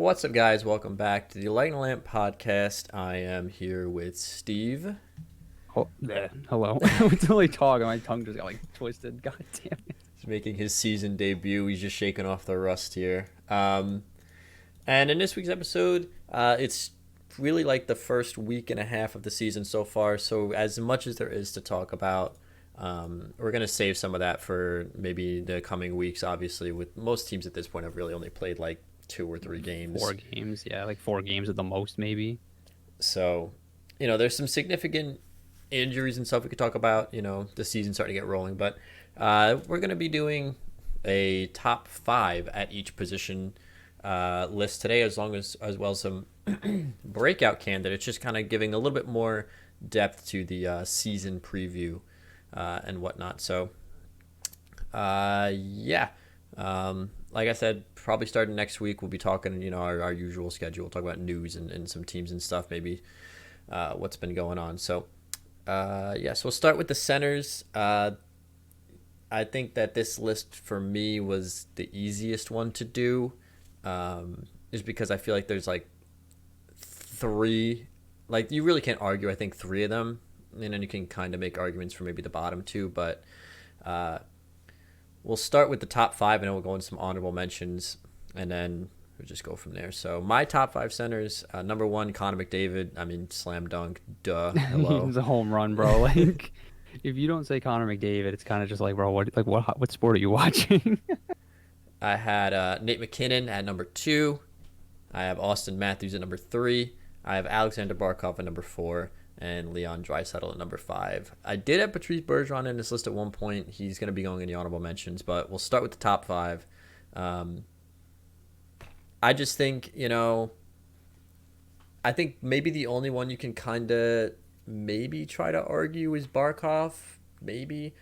What's up, guys? Welcome back to the Light and Lamp Podcast. I am here with Steve. Hello. It's only talking. My tongue just got twisted. God damn it. He's making his season debut. He's just shaking off the rust here. And in this week's episode, it's really like the first week and a half of the season so far. So as much as there is to talk about, we're going to save some of that for maybe the coming weeks. Obviously, with most teams at this point have really only played like 2 or 3 games. 4 games, yeah, like 4 games at the most, maybe. So, there's some significant injuries and stuff we could talk about. The season's starting to get rolling, but we're going to be doing a top 5 at each position list today, as well as some breakout candidates, just kind of giving a little bit more depth to the season preview and whatnot. So, yeah. Like I said, probably starting next week, we'll be talking, our usual schedule. We'll talk about news and some teams and stuff, maybe what's been going on. So, so we'll start with the centers. I think that this list for me was the easiest one to do, just because I feel like there's like 3, like you really can't argue, I think 3 of them, and then you can kind of make arguments for maybe the bottom 2, but we'll start with the top 5, and then we'll go into some honorable mentions, and then we'll just go from there. So my top 5 centers, number 1, Connor McDavid. I mean, slam dunk, duh. Hello. He's a home run, bro. Like, if you don't say Connor McDavid, it's kind of just like, bro, what sport are you watching? I had Nate McKinnon at number 2. I have Austin Matthews at number 3. I have Alexander Barkov at number 4. And Leon Draisaitl at number 5. I did have Patrice Bergeron in this list at one point. He's going to be going in the honorable mentions, but we'll start with the top 5. I just think, I think maybe the only one you can kind of maybe try to argue is Barkov, maybe.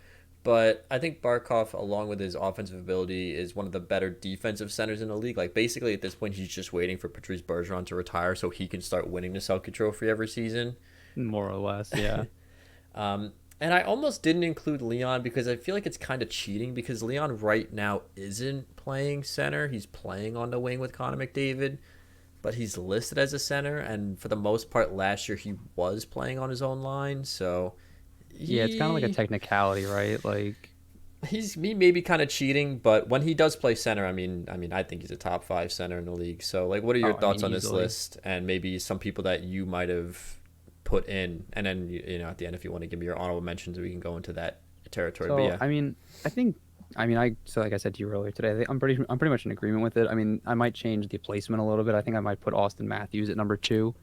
But I think Barkov, along with his offensive ability, is one of the better defensive centers in the league. Like, basically, at this point, he's just waiting for Patrice Bergeron to retire so he can start winning the Selke Trophy every season. More or less, yeah. And I almost didn't include Leon because I feel like it's kind of cheating because Leon right now isn't playing center. He's playing on the wing with Connor McDavid, but he's listed as a center. And for the most part, last year he was playing on his own line. So yeah, it's kind of like a technicality, right? Like he may be kind of cheating, but when he does play center, I mean, I think he's a top 5 center in the league. So like, what are your thoughts on this list and maybe some people that you might have put in, and then at the end, if you want to give me your honorable mentions, we can go into that territory. So but yeah, so like I said to you earlier today, I'm pretty much in agreement with it. I mean, I might change the placement a little bit. I think I might put Austin Matthews at number 2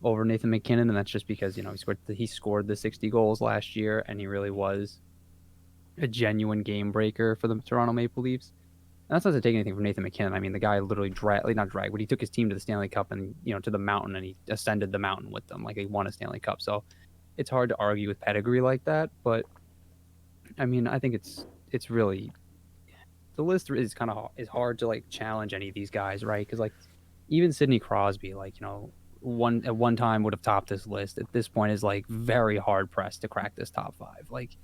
over Nathan McKinnon, and that's just because he scored the 60 goals last year, and he really was a genuine game breaker for the Toronto Maple Leafs. And that's not to take anything from Nathan McKinnon. I mean, the guy literally but he took his team to the Stanley Cup and, to the mountain, and he ascended the mountain with them. Like, he won a Stanley Cup. So it's hard to argue with pedigree like that. But, I mean, I think it's really, the list is hard to, like, challenge any of these guys, right? Because, like, even Sidney Crosby, like, at one time would have topped this list. At this point is, like, very hard pressed to crack this top 5. Like,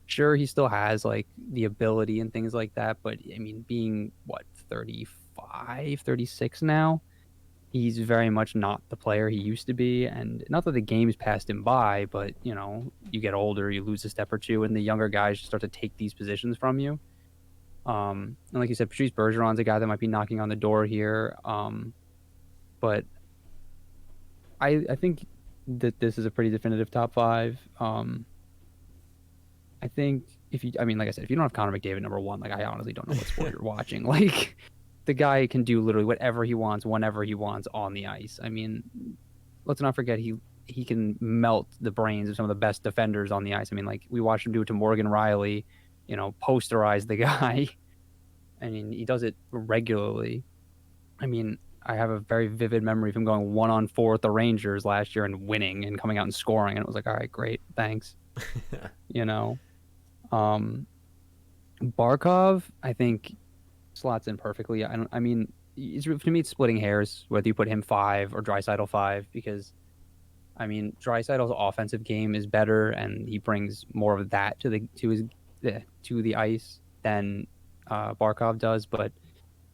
sure, he still has like the ability and things like that, but I mean, being 35, 36 now, he's very much not the player he used to be. And not that the game's passed him by, but you get older, you lose a step or two, and the younger guys start to take these positions from you. And like you said, Patrice Bergeron's a guy that might be knocking on the door here. But I think that this is a pretty definitive top 5. I think like I said, if you don't have Connor McDavid number 1, like, I honestly don't know what sport you're watching. Like, the guy can do literally whatever he wants, whenever he wants on the ice. I mean, let's not forget he can melt the brains of some of the best defenders on the ice. I mean, like, we watched him do it to Morgan Riley, posterize the guy. I mean, he does it regularly. I mean, I have a very vivid memory of him going 1-on-4 with the Rangers last year and winning and coming out and scoring. And it was like, all right, great, thanks. Barkov, I think, slots in perfectly. To me, it's splitting hairs whether you put him 5 or Draisaitl 5, because I mean, Draisaitl's offensive game is better and he brings more of that to the ice than Barkov does. But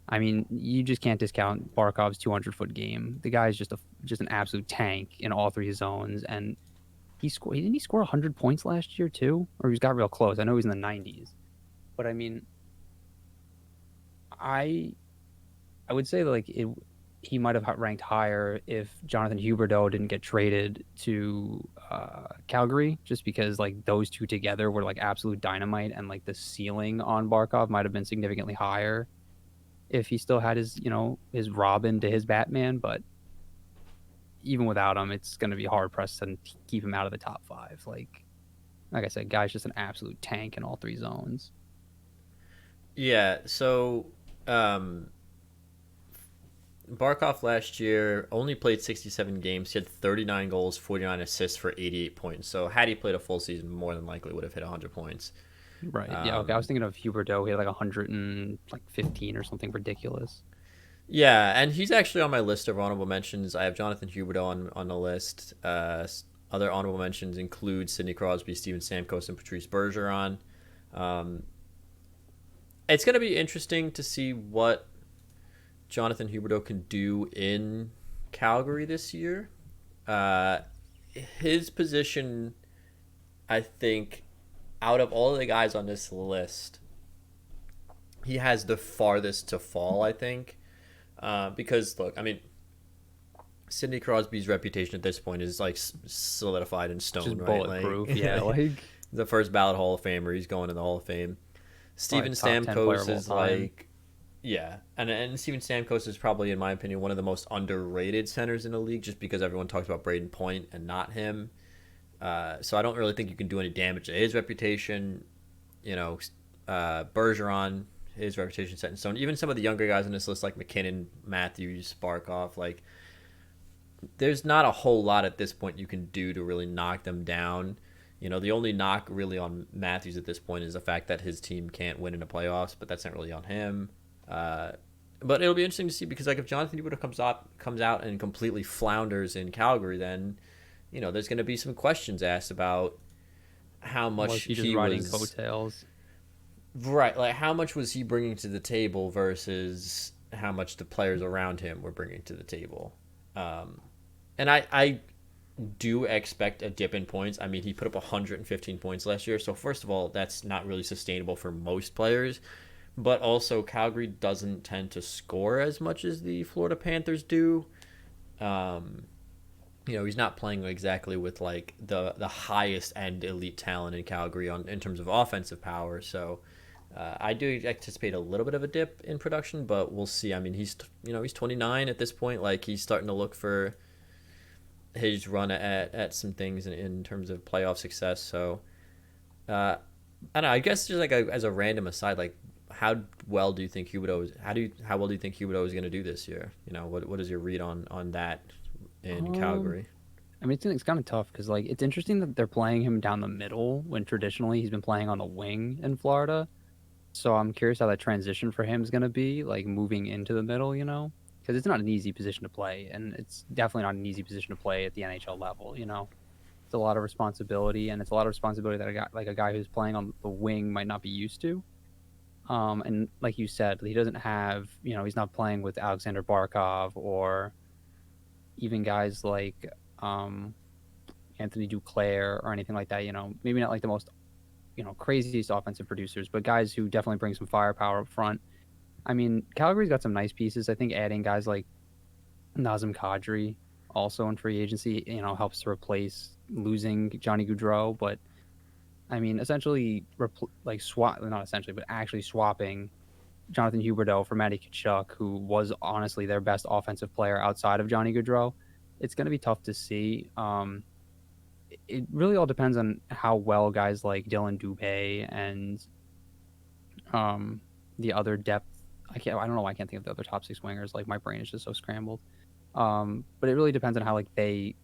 I mean, you just can't discount Barkov's 200-foot game. The guy's just an absolute tank in all three zones, and didn't he score 100 points last year too, or he's got real close. I know he's in the 90s, but I mean, I I would say like he might have ranked higher if Jonathan Huberdeau didn't get traded to Calgary, just because like those two together were like absolute dynamite, and like the ceiling on Barkov might have been significantly higher if he still had his his Robin to his Batman. But even without him, it's going to be hard pressed to keep him out of the top five. Like I said, guy's just an absolute tank in all three zones. Yeah. So Barkov last year only played 67 games. He had 39 goals, 49 assists for 88 points. So had he played a full season, more than likely would have hit 100 points. Right. Yeah. Okay. I was thinking of Huberdeau. He had like 115 or something ridiculous. Yeah, and he's actually on my list of honorable mentions. I have Jonathan Huberdeau on the list. Other honorable mentions include Sidney Crosby, Steven Stamkos, and Patrice Bergeron. Um, it's going to be interesting to see what Jonathan Huberdeau can do in Calgary this year. Uh, his position, I think, out of all of the guys on this list, he has the farthest to fall, I think. Because, look, I mean, Sidney Crosby's reputation at this point is, like, solidified in stone, Just right? bulletproof. Like, Yeah. Like the first ballot Hall of Famer. He's going in the Hall of Fame. Steven top 10 player Stamkos of all is, time. like, yeah. And Steven Stamkos is probably, in my opinion, one of the most underrated centers in the league just because everyone talks about Braden Point and not him. So I don't really think you can do any damage to his reputation. Bergeron, his reputation set in stone. Even some of the younger guys on this list, like McKinnon, Matthews, Barkov, like there's not a whole lot at this point you can do to really knock them down. The only knock really on Matthews at this point is the fact that his team can't win in the playoffs, but that's not really on him. But it'll be interesting to see because like if Jonathan Huberdeau comes out and completely flounders in Calgary, then there's going to be some questions asked about how much Was he just riding coattails? Right, like how much was he bringing to the table versus how much the players around him were bringing to the table. And I do expect a dip in points. I mean, he put up 115 points last year. So first of all, that's not really sustainable for most players. But also, Calgary doesn't tend to score as much as the Florida Panthers do. He's not playing exactly with like the highest end elite talent in Calgary in terms of offensive power. So I do anticipate a little bit of a dip in production, but we'll see. I mean, he's 29 at this point. Like he's starting to look for his run at some things in terms of playoff success. So I don't know. I guess just like as a random aside, like how well do you think Huberdeau is? How well do you think Huberdeau is going to do this year? What is your read on that in Calgary? I mean, it's kind of tough because like it's interesting that they're playing him down the middle when traditionally he's been playing on the wing in Florida. So I'm curious how that transition for him is going to be, like moving into the middle, because it's not an easy position to play, and it's definitely not an easy position to play at the NHL level. It's a lot of responsibility, and it's a lot of responsibility that a guy who's playing on the wing might not be used to. And like you said, he doesn't have, he's not playing with Alexander Barkov or even guys like Anthony Duclair or anything like that. Maybe not like the most craziest offensive producers, but guys who definitely bring some firepower up front. I mean, Calgary's got some nice pieces. I think adding guys like Nazem Kadri also in free agency, helps to replace losing Johnny Gaudreau. But I mean, essentially, not essentially, but actually swapping Jonathan Huberdeau for Matty Tkachuk, who was honestly their best offensive player outside of Johnny Gaudreau. It's going to be tough to see. It really all depends on how well guys like Dylan Dubé and the other depth. I don't know why I can't think of the other top six wingers. Like my brain is just so scrambled. But it really depends on how like they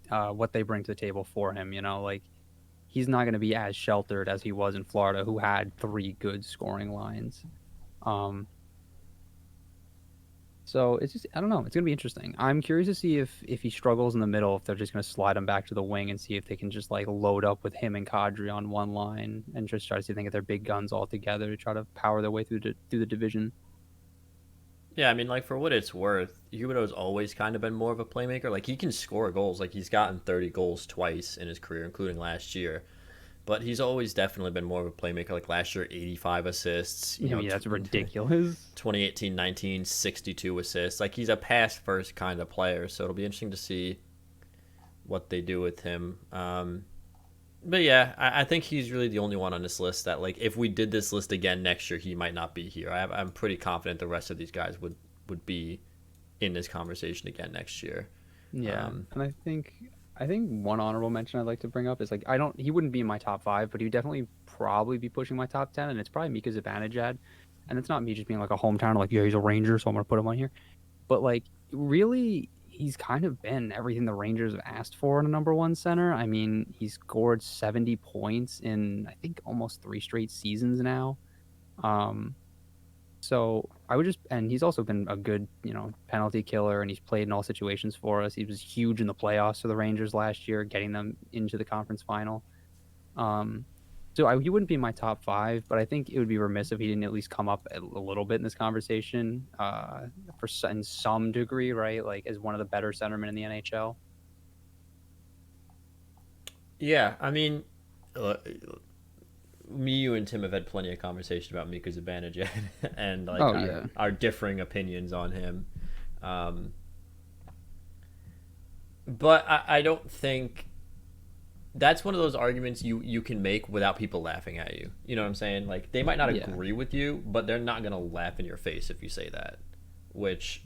what they bring to the table for him. Like he's not going to be as sheltered as he was in Florida, who had 3 good scoring lines. So it's just, I don't know. It's going to be interesting. I'm curious to see if he struggles in the middle, if they're just going to slide him back to the wing and see if they can just like load up with him and Kadri on one line and just try to see if they can get their big guns all together to try to power their way through the division. Yeah, I mean, like for what it's worth, Huberto's always kind of been more of a playmaker. Like he can score goals. Like he's gotten 30 goals twice in his career, including last year. But he's always definitely been more of a playmaker. Like last year, 85 assists. I mean, that's ridiculous. 2018-19, 62 assists. Like he's a pass first kind of player. So it'll be interesting to see what they do with him. But yeah, I think he's really the only one on this list that, like, if we did this list again next year, he might not be here. I'm pretty confident the rest of these guys would be in this conversation again next year. Yeah, and I think one honorable mention I'd like to bring up is like he wouldn't be in my top five, but he'd definitely probably be pushing my top 10, and it's probably Mika Zibanejad. And it's not me just being like a hometown, like, yeah, he's a Ranger, so I'm gonna put him on here. But like really, he's kind of been everything the Rangers have asked for in a number one center. I mean, he's scored 70 points in I think almost three straight seasons now. Um, so I would just, and he's also been a good, penalty killer, and he's played in all situations for us. He was huge in the playoffs for the Rangers last year, getting them into the conference final. Um, he wouldn't be in my top five, but I think it would be remiss if he didn't at least come up a little bit in this conversation, in some degree, right? Like as one of the better centermen in the NHL. Yeah, I mean, uh, me, you, and Tim have had plenty of conversation about Mika Zibanejad and like Oh our, yeah, our differing opinions on him. Um, but I don't think that's one of those arguments you can make without people laughing at you. You know what I'm saying? Like they might not yeah, agree with you, but they're not gonna laugh in your face if you say that. Which,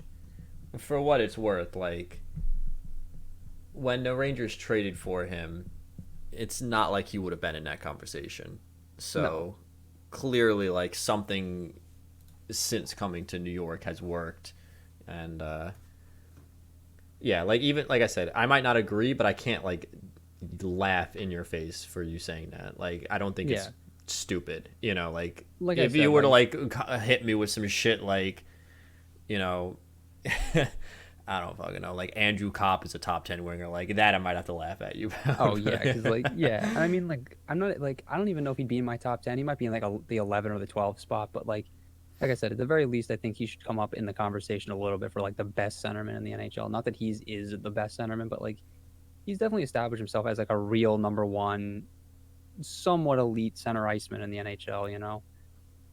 for what it's worth, like when the Rangers traded for him, it's not like he would have been in that conversation. no, So clearly, like something since coming to New York has worked, and yeah, like even like I said, I might not agree, but I can't like laugh in your face for you saying that. Like I don't think yeah. it's stupid. You know, like Like I if you said, were to like like hit me with some shit like, you know, I don't fucking know, like Andrew Kopp is a top 10 winger, like that I might have to laugh at you oh about. yeah, because like yeah, and I mean like I'm not like I don't even know if he'd be in my top 10. He might be in like the 11 or the 12 spot, but like I said, at the very least, I think he should come up in the conversation a little bit for like the best centerman in the NHL. Not that he's is the best centerman, but like he's definitely established himself as like a real number one, somewhat elite center iceman in the NHL.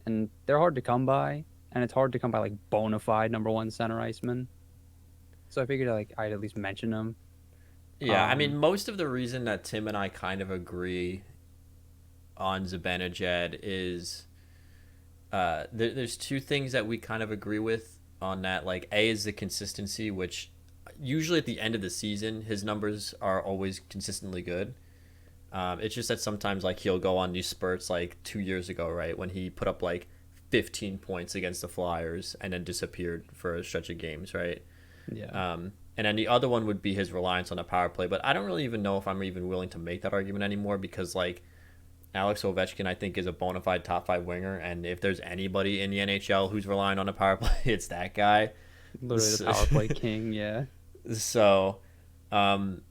And they're hard to come by, and it's hard to come by like bona fide number one center iceman. So I figured like I'd at least mention him. Yeah, I mean, Um, most of the reason that Tim and I kind of agree on Zibanejad is there's two things that we kind of agree with on that. Like, A is the consistency, which usually at the end of the season, his numbers are always consistently good. It's just that sometimes, like, he'll go on these spurts, like 2 years ago, right, when he put up like 15 points against the Flyers and then disappeared for a stretch of games, right? yeah, And then the other one would be his reliance on the power play. But I don't really even know if I'm even willing to make that argument anymore because, like, Alex Ovechkin, I think, is a bona fide top five winger. And if there's anybody in the NHL who's relying on the power play, it's that guy. literally the power play king. Yeah, So, um,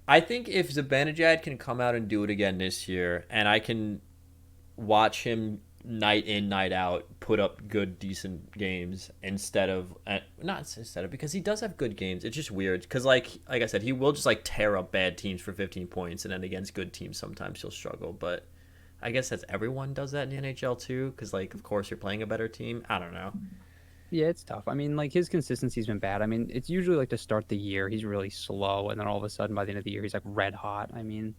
I think if Zibanejad can come out and do it again this year, and I can watch him night in night out put up good decent games instead of not instead of because he does have good games. It's just weird because like I said, he will just like tear up bad teams for 15 points, and then against good teams sometimes he'll struggle. But I guess that's everyone does that in the NHL too, because like of course you're playing a better team. I don't know. yeah, it's tough. I mean, like his consistency's been bad. I mean, it's usually like to start the year he's really slow, and then all of a sudden by the end of the year he's like red hot. I mean,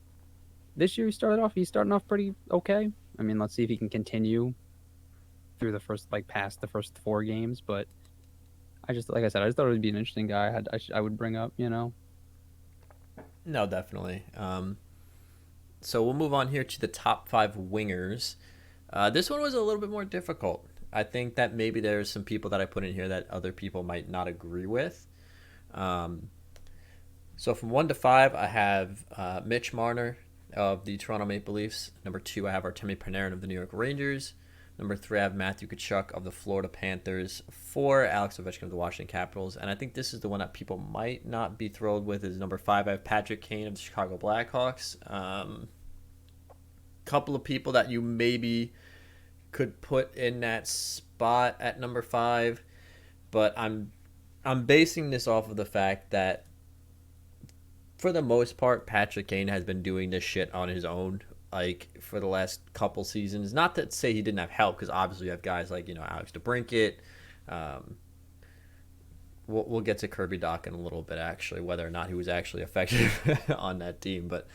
this year he's starting off pretty okay. I mean, let's see if he can continue through the first like past the first four games. But I just like I said, I just thought it would be an interesting guy. I would bring up. No, definitely. So we'll move on here to the top five wingers. This one was a little bit more difficult. I think that maybe there's some people that I put in here that other people might not agree with. Um, so from 1 to 5, I have Mitch Marner of the Toronto Maple Leafs. Number 2, I have Artemi Panarin of the New York Rangers. Number 3, I have Matthew Tkachuk of the Florida Panthers. 4, Alex Ovechkin of the Washington Capitals. And I think this is the one that people might not be thrilled with is number 5, I have Patrick Kane of the Chicago Blackhawks. Couple of people that you maybe could put in that spot at number 5. but I'm basing this off of the fact that for the most part, Patrick Kane has been doing this shit on his own, like for the last couple seasons. Not to say he didn't have help, because obviously you have guys like Alex DeBrincat. Um, we'll get to Kirby Doc in a little bit, actually, whether or not he was actually effective on that team. But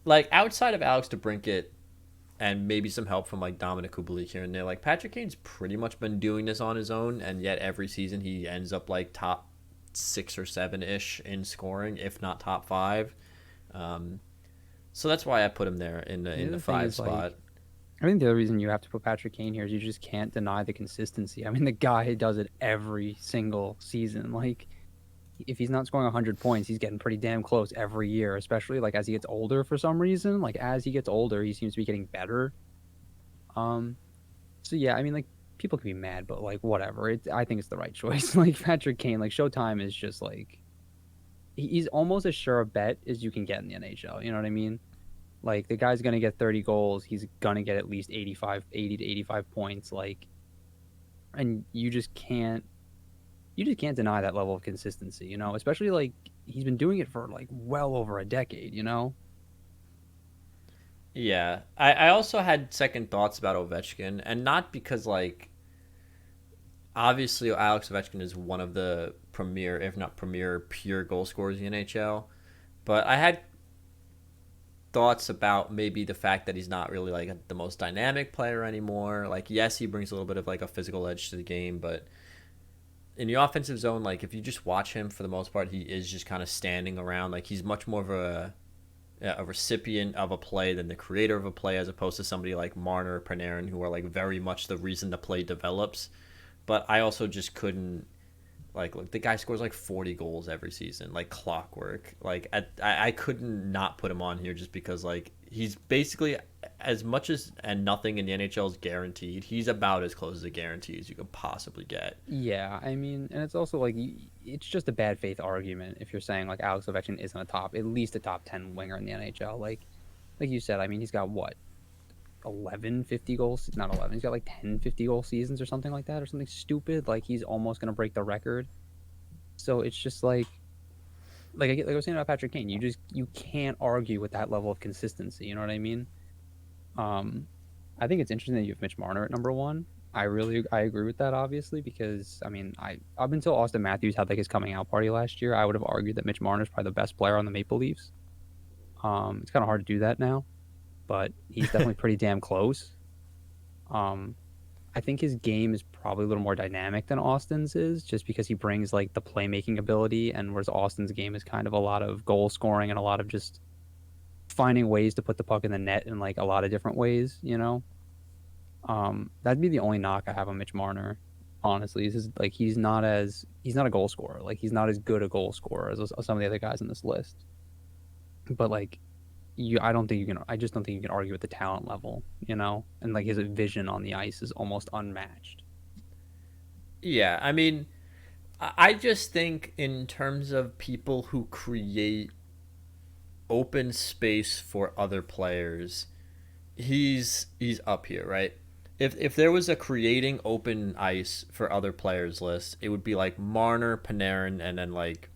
like outside of Alex DeBrincat and maybe some help from like Dominic Kubalik here and there, like Patrick Kane's pretty much been doing this on his own, and yet every season he ends up like top 6 or 7 ish in scoring, if not top 5. So that's why I put him there in the 5 spot. Like, I think the other reason you have to put Patrick Kane here is you just can't deny the consistency. I mean, the guy does it every single season. Like, if he's not scoring 100 points, he's getting pretty damn close every year, especially like as he gets older for some reason. Like, as he gets older, he seems to be getting better. So yeah, I mean, like, people can be mad, but like, whatever. I think it's the right choice. Like, Patrick Kane, like, Showtime is just like, he's almost as sure a bet as you can get in the NHL. You know what I mean? Like, the guy's going to get 30 goals. He's going to get at least 80 to 85 points. Like, and you just can't deny that level of consistency, especially like he's been doing it for like well over a decade, Yeah. I also had second thoughts about Ovechkin, and not because like obviously Alex Ovechkin is one of the premier, if not premier, pure goal scorers in the NHL. But I had thoughts about maybe the fact that he's not really like the most dynamic player anymore. Like, yes, he brings a little bit of like a physical edge to the game, but in the offensive zone, like if you just watch him, for the most part, he is just kind of standing around. Like, he's much more of a recipient of a play than the creator of a play, as opposed to somebody like Marner or Panarin, who are like very much the reason the play develops. But I also just couldn't, like, look, the guy scores like 40 goals every season, like clockwork. Like, I couldn't not put him on here just because, like, he's basically, as much as and nothing in the NHL is guaranteed, he's about as close as a guarantee as you could possibly get. Yeah, I mean, and it's also like, it's just a bad faith argument if you're saying like Alex Ovechkin isn't at least a top 10 winger in the NHL. Like you said, I mean, he's got what, 11 50 goals, not 11, he's got like 10 50 goal seasons or something like that, or something stupid. Like, he's almost gonna break the record. So it's just like I was saying about Patrick Kane, you can't argue with that level of consistency, you know what I mean? I think it's interesting that you have Mitch Marner at number 1. I agree with that, obviously, because I mean, up until Austin Matthews had like his coming out party last year, I would have argued that Mitch Marner is probably the best player on the Maple Leafs. It's kind of hard to do that now, but he's definitely pretty damn close. I think his game is probably a little more dynamic than Austin's is, just because he brings like the playmaking ability, and whereas Austin's game is kind of a lot of goal scoring and a lot of just finding ways to put the puck in the net in like a lot of different ways, That'd be the only knock I have on Mitch Marner, honestly. Is like he's not a goal scorer. Like, he's not as good a goal scorer as some of the other guys on this list. But like, I just don't think you can argue with the talent level, and like his vision on the ice is almost unmatched. Yeah, I mean, I just think in terms of people who create open space for other players, he's up here, right? If there was a creating open ice for other players list, it would be like Marner, Panarin, and then like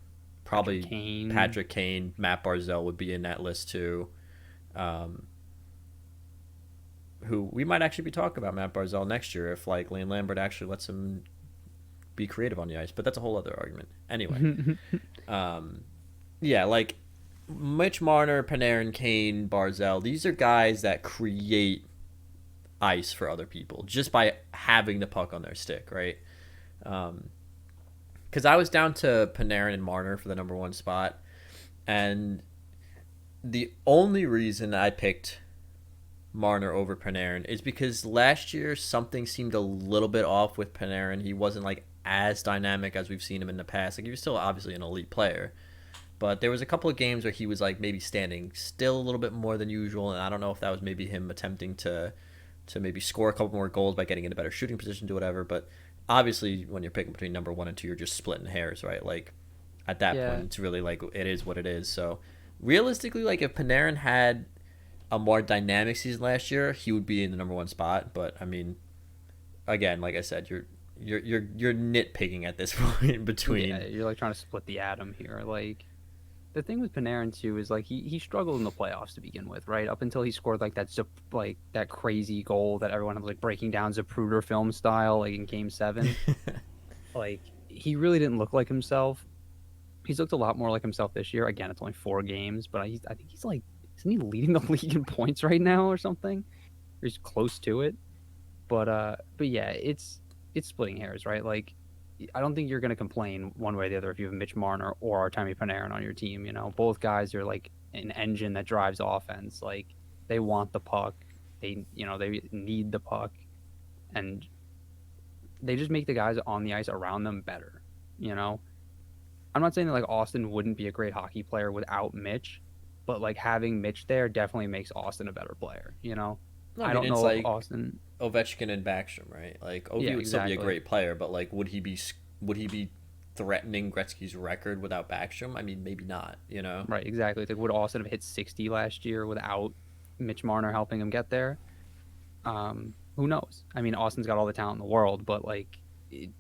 probably Patrick Kane, Matt Barzal would be in that list too. Who we might actually be talking about Matt Barzal next year if like Lane Lambert actually lets him be creative on the ice, but that's a whole other argument. Anyway, yeah, like Mitch Marner, Panarin, Kane, Barzal, these are guys that create ice for other people just by having the puck on their stick, right? Because I was down to Panarin and Marner for the number 1 spot, and the only reason I picked Marner over Panarin is because last year something seemed a little bit off with Panarin. He wasn't like as dynamic as we've seen him in the past. Like, he was still obviously an elite player, but there was a couple of games where he was like maybe standing still a little bit more than usual, and I don't know if that was maybe him attempting to maybe score a couple more goals by getting in a better shooting position to whatever. But obviously when you're picking between number 1 and 2, you're just splitting hairs, right? Like, at that point, it's really like it is what it is. So realistically, like, if Panarin had a more dynamic season last year, he would be in the number 1 spot. But I mean, again, like I said, you're nitpicking at this point Yeah, between. you're like trying to split the atom here. Like the thing with Panarin too is like he struggled in the playoffs to begin with, right? Up until he scored like like that crazy goal that everyone was like breaking down Zapruder film style, like in Game 7. Like he really didn't look like himself. He's looked a lot more like himself this year. Again, it's only 4 games, but I think he's like, isn't he leading the league in points right now or something? Or he's close to it. But yeah, it's splitting hairs, right? Like I don't think you're going to complain one way or the other if you have Mitch Marner or Artemi Panarin on your team. You know, both guys are like an engine that drives offense. Like they want the puck, they need the puck, and they just make the guys on the ice around them better. You know, I'm not saying that like Austin wouldn't be a great hockey player without Mitch, but like having Mitch there definitely makes Austin a better player. You know, No, I I mean don't it's know if like Austin. Ovechkin and Backstrom, right? Like Ovi Yeah, would still be a exactly. great player, but like would he be threatening Gretzky's record without Backstrom? I mean, maybe not. You know. Right, exactly. It's like would Austin have hit 60 last year without Mitch Marner helping him get there? Who knows? I mean, Austin's got all the talent in the world, but like,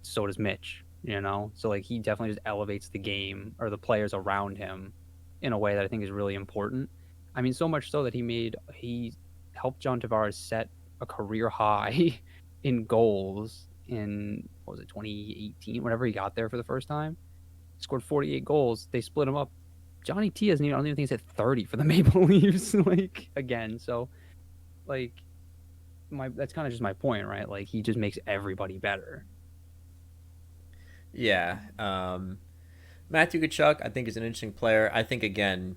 so does Mitch. You know, so like he definitely just elevates the game or the players around him in a way that I think is really important. I mean, so much so that he helped John Tavares set a career high in goals in what was it 2018, whenever he got there for the first time. Scored 48 goals. They split him up. Johnny T hasn't even, I don't even think he's at 30 for the Maple Leafs, like again. So like that's kind of just my point, right? Like he just makes everybody better. Yeah. Matthew Tkachuk, I think, is an interesting player. I think again,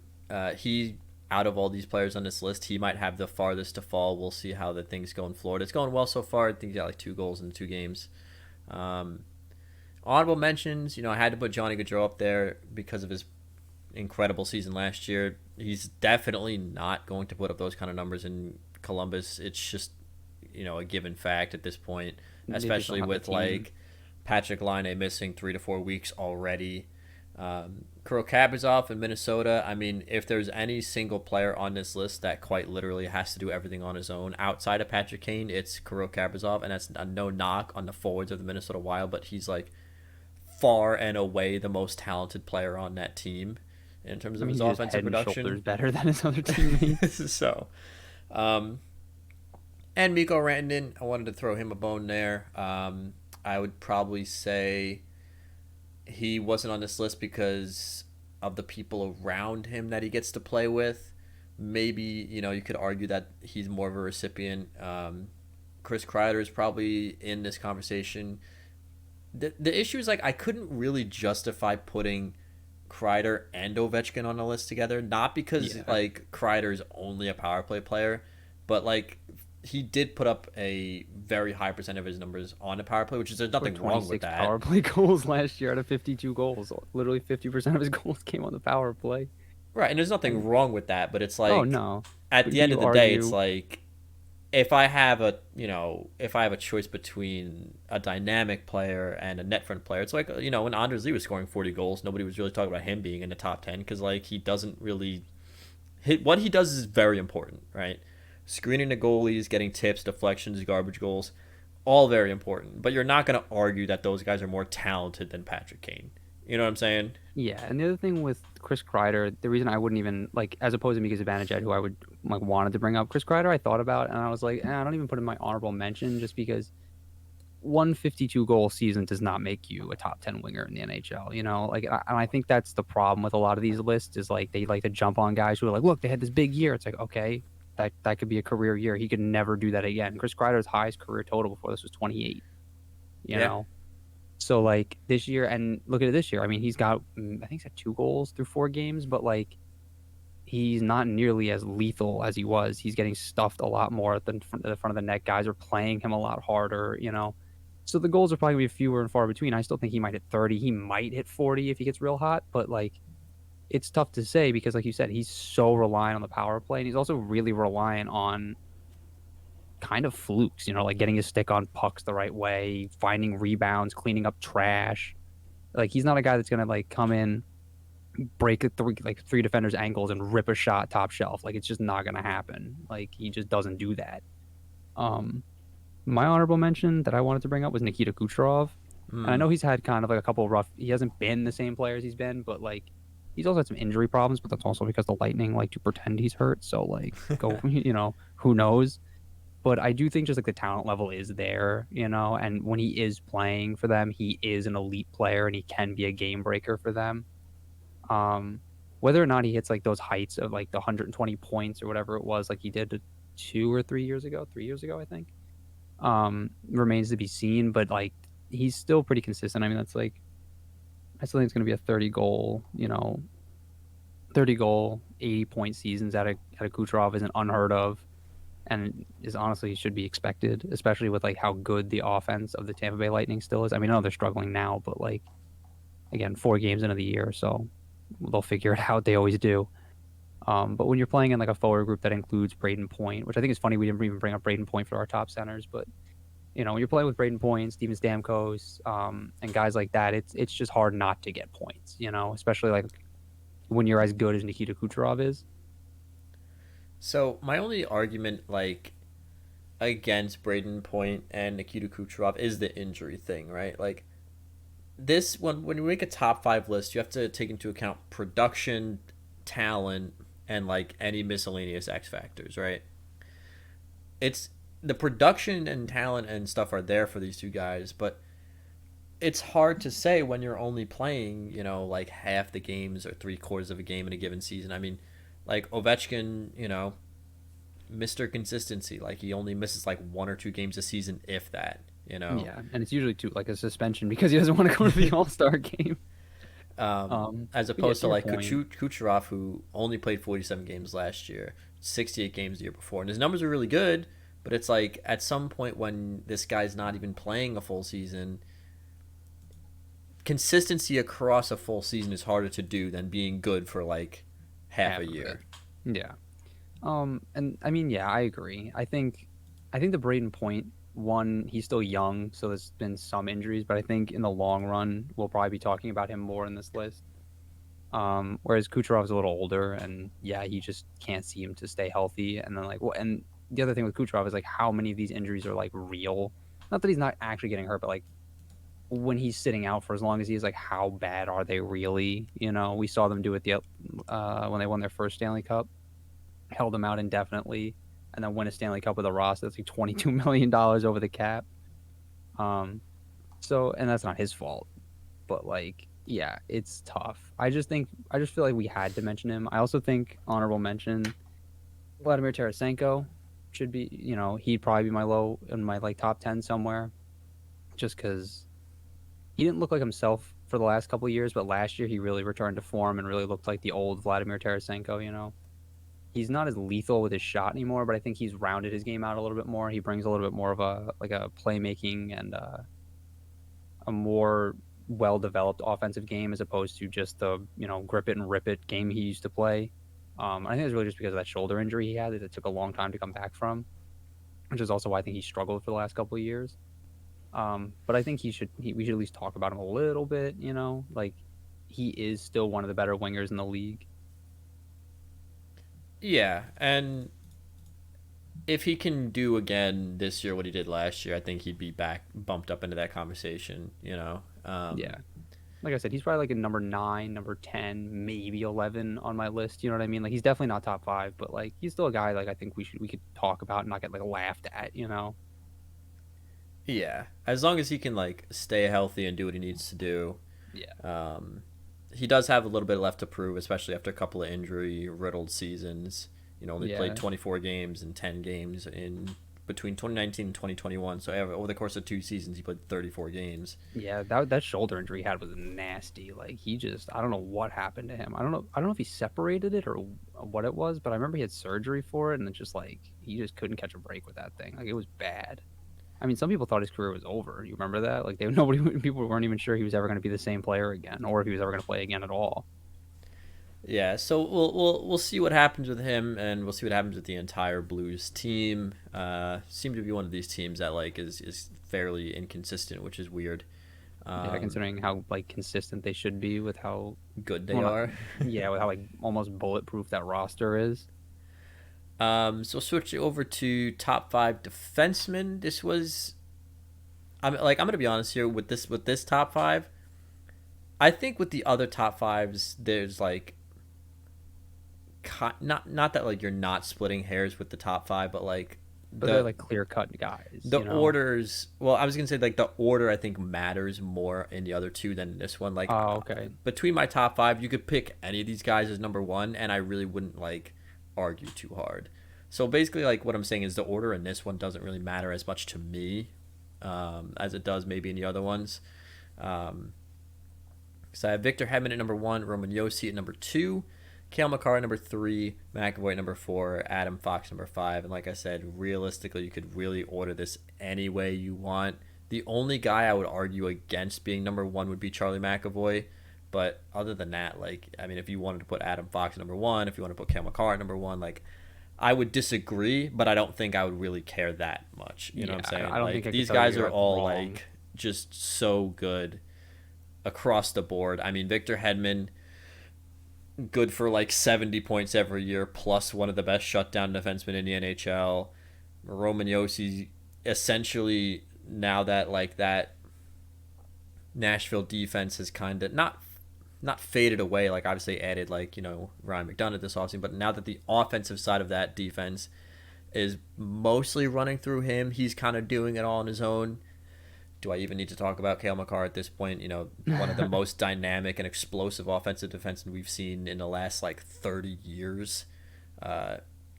he out of all these players on this list, he might have the farthest to fall. We'll see how the things go in Florida. It's going well so far. I think he got like 2 goals in 2 games. Um, Honorable mentions, I had to put Johnny Gaudreau up there because of his incredible season last year. He's definitely not going to put up those kind of numbers in Columbus. It's just, a given fact at this point, They just don't especially have the with team. like Patrick Laine missing 3 to 4 weeks already. Kirill Kaprizov in Minnesota. I mean, if there's any single player on this list that quite literally has to do everything on his own outside of Patrick Kane, it's Kirill Kaprizov, and that's a no knock on the forwards of the Minnesota Wild, but he's like far and away the most talented player on that team in terms I of mean, his he's just offensive head and shoulders production. better than his other teammates. so, um, and Mikko Rantanen, I wanted to throw him a bone there. I would probably say he wasn't on this list because of the people around him that he gets to play with. Maybe, you could argue that he's more of a recipient. Chris Kreider is probably in this conversation. The issue is like I couldn't really justify putting Kreider and Ovechkin on the list together. Not because Yeah, like Kreider is only a power play player, but like he did put up a very high percent of his numbers on the power play, which is there's scored nothing wrong with 26 that. power play goals last year out of 52 goals. Literally 50% of his goals came on the power play. Right, and there's nothing And wrong with that, but it's oh like no, at but the can end you of the day, it's argue? like if I have a choice between a dynamic player and a net front player, it's like when Anders Lee was scoring 40 goals, nobody was really talking about him being in the top 10 because like he doesn't really what he does is very important, right? Screening the goalies, getting tips, deflections, garbage goals, all very important. But you're not going to argue that those guys are more talented than Patrick Kane. You know what I'm saying? Yeah, and the other thing with Chris Kreider, the reason I wouldn't even like, as opposed to Mika Zibanejad, who I would like wanted to bring up, Chris Kreider, I thought about, and I was like, I don't even put in my honorable mention just because 152 goal season does not make you a top 10 winger in the NHL. You know, like, and I think that's the problem with a lot of these lists is like they like to jump on guys who are like, look, they had this big year. It's like, okay, that could be a career year. He could never do that again. Chris Kreider's highest career total before this was 28. You Yeah. know, so like this year, and look at it this year. I mean, he's got I think he's had 2 goals through 4 games, but like he's not nearly as lethal as he was. He's getting stuffed a lot more at the front of the net. Guys are playing him a lot harder. You know, so the goals are probably gonna be fewer and far between. I still think he might hit 30. He might hit 40 if he gets real hot, but like it's tough to say because, like you said, he's so reliant on the power play, and he's also really reliant on kind of flukes, you know, like getting his stick on pucks the right way, finding rebounds, cleaning up trash. Like he's not a guy that's gonna like come in, break three defenders' ankles and rip a shot top shelf. Like it's just not gonna happen. Like he just doesn't do that. Um, my honorable mention that I wanted to bring up was Nikita Kucherov. And I Mm. know he's had kind of like a couple of rough. He hasn't been the same player as he's been, but like he's also had some injury problems. But that's also because the Lightning like to pretend he's hurt. So like, go, who knows? But I do think just like the talent level is there, and when he is playing for them, he is an elite player and he can be a game breaker for them. Um, Whether or not he hits like those heights of like the 120 points or whatever it was, like he did 2 or 3 years ago, 3 years ago, I think, remains to be seen. But like he's still pretty consistent. I mean, I still think it's going to be a 30 goal, 80-point seasons out of Kucherov isn't unheard of, and is honestly should be expected, especially with like how good the offense of the Tampa Bay Lightning still is. I mean, I know they're struggling now, but like again, 4 games into the year, so they'll figure it out. They always do. But when you're playing in like a forward group that includes Braden Point, which I think is funny, we didn't even bring up Braden Point for our top centers, but when you're playing with Braden Point, Steven Stamkos, and guys like that, it's just hard not to get points. Especially like when you're as good as Nikita Kucherov is. So my only argument, like, against Braden Point and Nikita Kucherov is the injury thing, right? Like, this when you make a top five list, you have to take into account production, talent, and like any miscellaneous X factors, right? It's the production and talent and stuff are there for these two guys, but it's hard to say when you're only playing, like half the games or three-quarters of a game in a given season. I mean, like Ovechkin, Mr. Consistency, like he only misses like one or two games a season, if that, Yeah, and it's usually too like a suspension because he doesn't want to go to the All Star game. As But yeah, opposed to to your like point, Kucherov, who only played 47 games last year, 68 games the year before, and his numbers are really good. But it's like at some point when this guy's not even playing a full season, consistency across a full season is harder to do than being good for like half a half of it. year. Yeah. And I mean, yeah, I agree. I think the Braden Point one, he's still young, so there's been some injuries, but I think in the long run, we'll probably be talking about him more in this list. Whereas Kucherov's a little older, and yeah, he just can't seem to stay healthy. And then like, well, and the other thing with Kucherov is like how many of these injuries are like real. Not that he's not actually getting hurt, but like when he's sitting out for as long as he is, like how bad are they really? We saw them do it when they won their first Stanley Cup, held him out indefinitely, and then win a Stanley Cup with a roster that's like $22 million over the cap. Um, and that's not his fault, but like, yeah, it's tough. I just feel like we had to mention him. I also think honorable mention Vladimir Tarasenko should be. He'd probably be my low in my like top 10 somewhere, just because he didn't look like himself for the last couple of years, but last year he really returned to form and really looked like the old Vladimir Tarasenko. He's not as lethal with his shot anymore, but I think he's rounded his game out a little bit more. He brings a little bit more of a playmaking and a more well developed offensive game as opposed to just the grip it and rip it game he used to play. I think it's really just because of that shoulder injury he had that it took a long time to come back from, which is also why I think he struggled for the last couple of years. But I think we should at least talk about him a little bit. Like he is still one of the better wingers in the league. Yeah, and if he can do again this year what he did last year, I think he'd be back bumped up into that conversation. Yeah. Like I said, he's probably like a number 9, number 10, maybe 11 on my list. You know what I mean? Like he's definitely not top 5, but like he's still a guy like I think we could talk about and not get like laughed at. Yeah, as long as he can like stay healthy and do what he needs to do. Yeah. Um, he does have a little bit left to prove, especially after a couple of injury riddled seasons. Only played Yeah. 24 games and 10 games in between 2019 and 2021. So over the course of 2 seasons, he played 34 games. Yeah, that shoulder injury he had was nasty. Like he just I don't know what happened to him. I don't know if he separated it or what it was, but I remember he had surgery for it and it just like he just couldn't catch a break with that thing. Like it was bad. I mean, some people thought his career was over. You remember that? Like people weren't even sure he was ever going to be the same player again, or if he was ever going to play again at all. Yeah, so we'll see what happens with him, and we'll see what happens with the entire Blues team. Seem to be one of these teams that like is fairly inconsistent, which is weird. Yeah, Um, considering how like consistent they should be with how Good they well, not, are. yeah, with how like almost bulletproof that roster is. So switch over to top five defensemen. This was, I'm gonna be honest here with this top five. I think with the other top fives, there's like not that like you're not splitting hairs with the top five, but like But they're the like clear cut guys, the you know. orders. Well, I was gonna say like the order I think matters more in the other two than in this one. Like Oh, okay. between my top five, you could pick any of these guys as number one, and I really wouldn't like argue too hard. So basically, like what I'm saying is the order in this one doesn't really matter as much to me as it does maybe in the other ones. Um, so I have Victor Hedman at number one, Roman Yossi at number two, Kale McCarr at number three, McAvoy at number four, Adam Fox number five. And like I said, realistically, you could really order this any way you want. The only guy I would argue against being number one would be Charlie McAvoy. But other than that, like, I mean, if you wanted to put Adam Fox at number one, if you want to put Kale McCarr at number one, like, I would disagree, but I don't think I would really care that much. You know Yeah, what I'm saying? I don't think Like, I could these tell you guys you're are all, wrong. like, just so good across the board. I mean, Victor Hedman, good for like 70 points every year, plus one of the best shutdown defensemen in the NHL. Roman Josi, essentially, now that like that Nashville defense has kind of not faded away, like obviously added like, you know, Ryan McDonough this offseason, but now that the offensive side of that defense is mostly running through him, he's kind of doing it all on his own. Do I even need to talk about Cale Makar at this point? You know, one of the most dynamic and explosive offensive defensemen we've seen in the last like 30 years. Uh,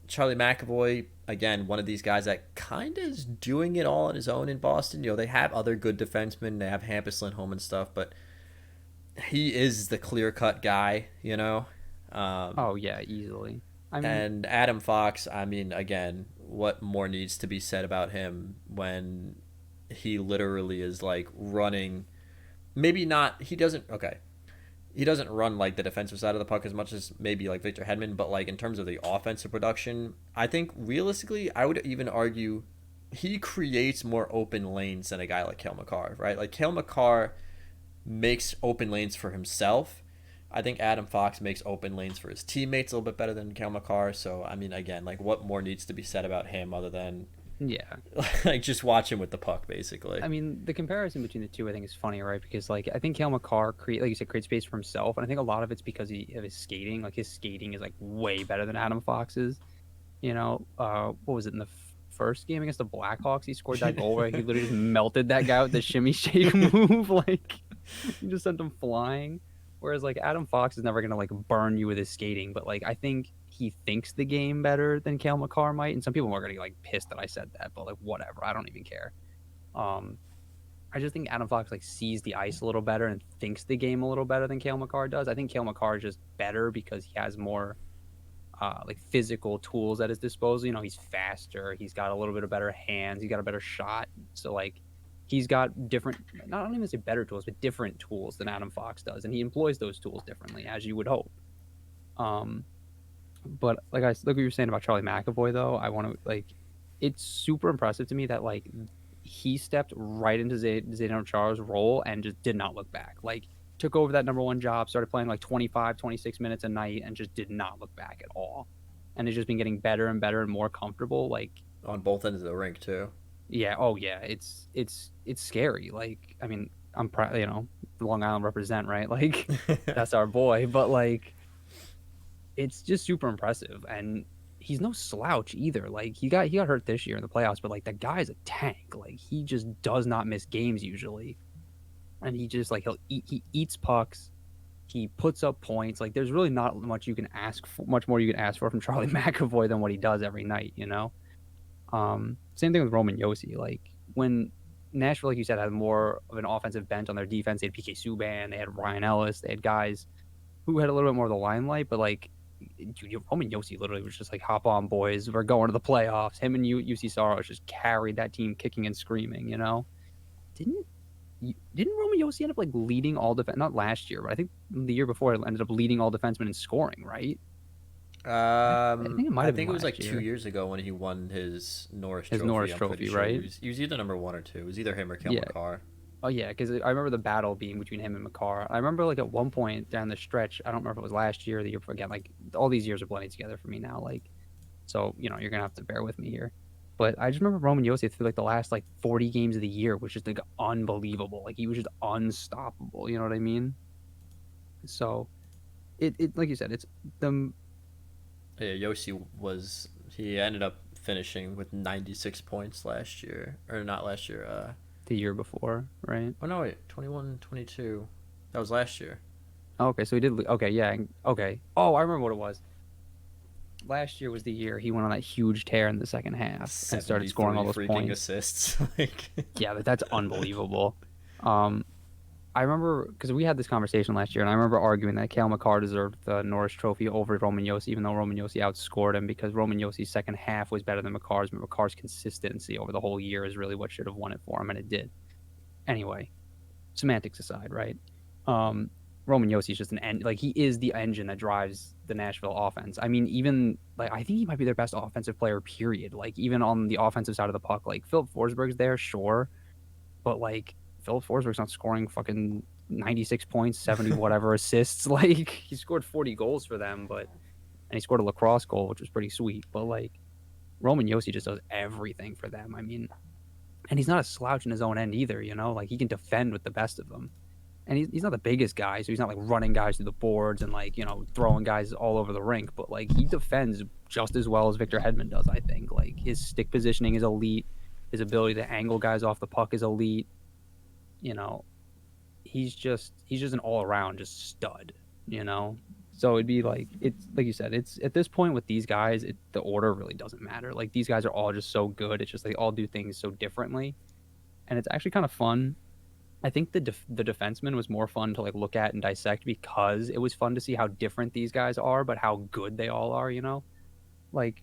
Charlie McAvoy, again, one of these guys that kind of is doing it all on his own in Boston. You know, they have other good defensemen. They have Hampus Lindholm and stuff, but he is the clear cut guy, you know? Um, Oh yeah, easily. I mean, and Adam Fox, I mean, again, what more needs to be said about him when he literally is like running? Maybe not, he doesn't, okay. He doesn't run like the defensive side of the puck as much as maybe like Victor Hedman, but like in terms of the offensive production, I think realistically, I would even argue he creates more open lanes than a guy like Kale McCarr, right? Like Kale McCarr makes open lanes for himself. I think Adam Fox makes open lanes for his teammates a little bit better than Kale McCarr. So I mean, again, like what more needs to be said about him other than yeah. like just watch him with the puck, basically. I mean, the comparison between the two, I think, is funny, right? Because like I think Cale Makar like you said, creates space for himself, and I think a lot of it's because of his skating. Like his skating is like way better than Adam Fox's. You know, what was it in the first game against the Blackhawks? He scored that goal where he literally just melted that guy with the shimmy shake move. Like he just sent him flying. Whereas like Adam Fox is never gonna like burn you with his skating, but like I think he thinks the game better than Cale Makar might, and some people are gonna get like pissed that I said that, but like whatever, I don't even care. Um, I just think Adam Fox like sees the ice a little better and thinks the game a little better than Cale Makar does. I think Cale Makar is just better because he has more like physical tools at his disposal. You know, he's faster. He's got a little bit of better hands. He's got a better shot. So like, he's got different, not even say better tools, but different tools than Adam Fox does, and he employs those tools differently, as you would hope. Um, but like what you were saying about Charlie McAvoy, though, I want to like, it's super impressive to me that like he stepped right into Zdeno Chara's role and just did not look back. Like took over that number one job, started playing like 25, 26 minutes a night, and just did not look back at all. And it's just been getting better and better and more comfortable. Like, On both ends of the rink, too. yeah, oh yeah, it's scary. Like, I mean, I'm proud, you know, Long Island represent, right? Like, that's our boy. But like, it's just super impressive, and he's no slouch either. Like, he got hurt this year in the playoffs, but like, the guy's a tank. Like, he just does not miss games usually, and he just like he eats pucks. He puts up points. Like there's really not much you can ask for, much more you can ask for from Charlie McAvoy than what he does every night, you know? Same thing with Roman Yossi. Like when Nashville, like you said, had more of an offensive bent on their defense, they had PK Subban, they had Ryan Ellis, they had guys who had a little bit more of the limelight, but like dude, Roman Yossi literally was just like, hop on, boys, we're going to the playoffs. Him and UC Saros just carried that team kicking and screaming, you know? Didn't didn't Roman Yossi end up like leading all defense? Not last year, but I think the year before it ended up leading all defensemen in scoring. Right? I think it might I have been think it was like last 2 years ago when he won his Norris his Trophy. Norris I'm pretty Trophy, sure right? he was either number one or two. It was either him or Kale Yeah. McCarr. Oh yeah, because I remember the battle being between him and Makar. I remember like at one point down the stretch, I don't remember if it was last year or the year before. Again, like all these years are blending together for me now. Like So, you're going to have to bear with me here. But I just remember Roman Yossi through like the last like 40 games of the year was just like unbelievable. Like he was just unstoppable. You know what I mean? So it like you said, it's the Yeah, he ended up finishing with 96 points last year, or not last year. the year before, right? Oh no, wait, 21, 22. That was last year. Okay, so he did. Okay, yeah. Okay. Oh, I remember what it was. Last year was the year he went on that huge tear in the second half and started scoring all 73 those freaking points. assists. Like, Yeah, that's unbelievable. Um, I remember because we had this conversation last year, and I remember arguing that Cale Makar deserved the Norris Trophy over Roman Yossi, even though Roman Yossi outscored him because Roman Yossi's second half was better than Makar's, but Makar's consistency over the whole year is really what should have won it for him, and it did. Anyway, semantics aside, right? Um, Roman Yossi's just he is the engine that drives the Nashville offense. I mean, even like I think he might be their best offensive player, period. Like even on the offensive side of the puck, like Philip Forsberg's there, sure, but like Philip Forsberg's not scoring fucking 96 points, 70 whatever assists. Like he scored 40 goals for them, and he scored a lacrosse goal, which was pretty sweet. But like Roman Yossi just does everything for them. I mean, and he's not a slouch in his own end either, Like he can defend with the best of them. And he's not the biggest guy, so he's not like running guys through the boards and like, throwing guys all over the rink, but like he defends just as well as Victor Hedman does, I think. Like his stick positioning is elite. His ability to angle guys off the puck is elite. You know, he's just an all around just stud. So it'd be like it's like you said, it's at this point with these guys, the order really doesn't matter. Like these guys are all just so good. It's just they all do things so differently, and it's actually kind of fun. I think the defenseman was more fun to like look at and dissect because it was fun to see how different these guys are, but how good they all are. Like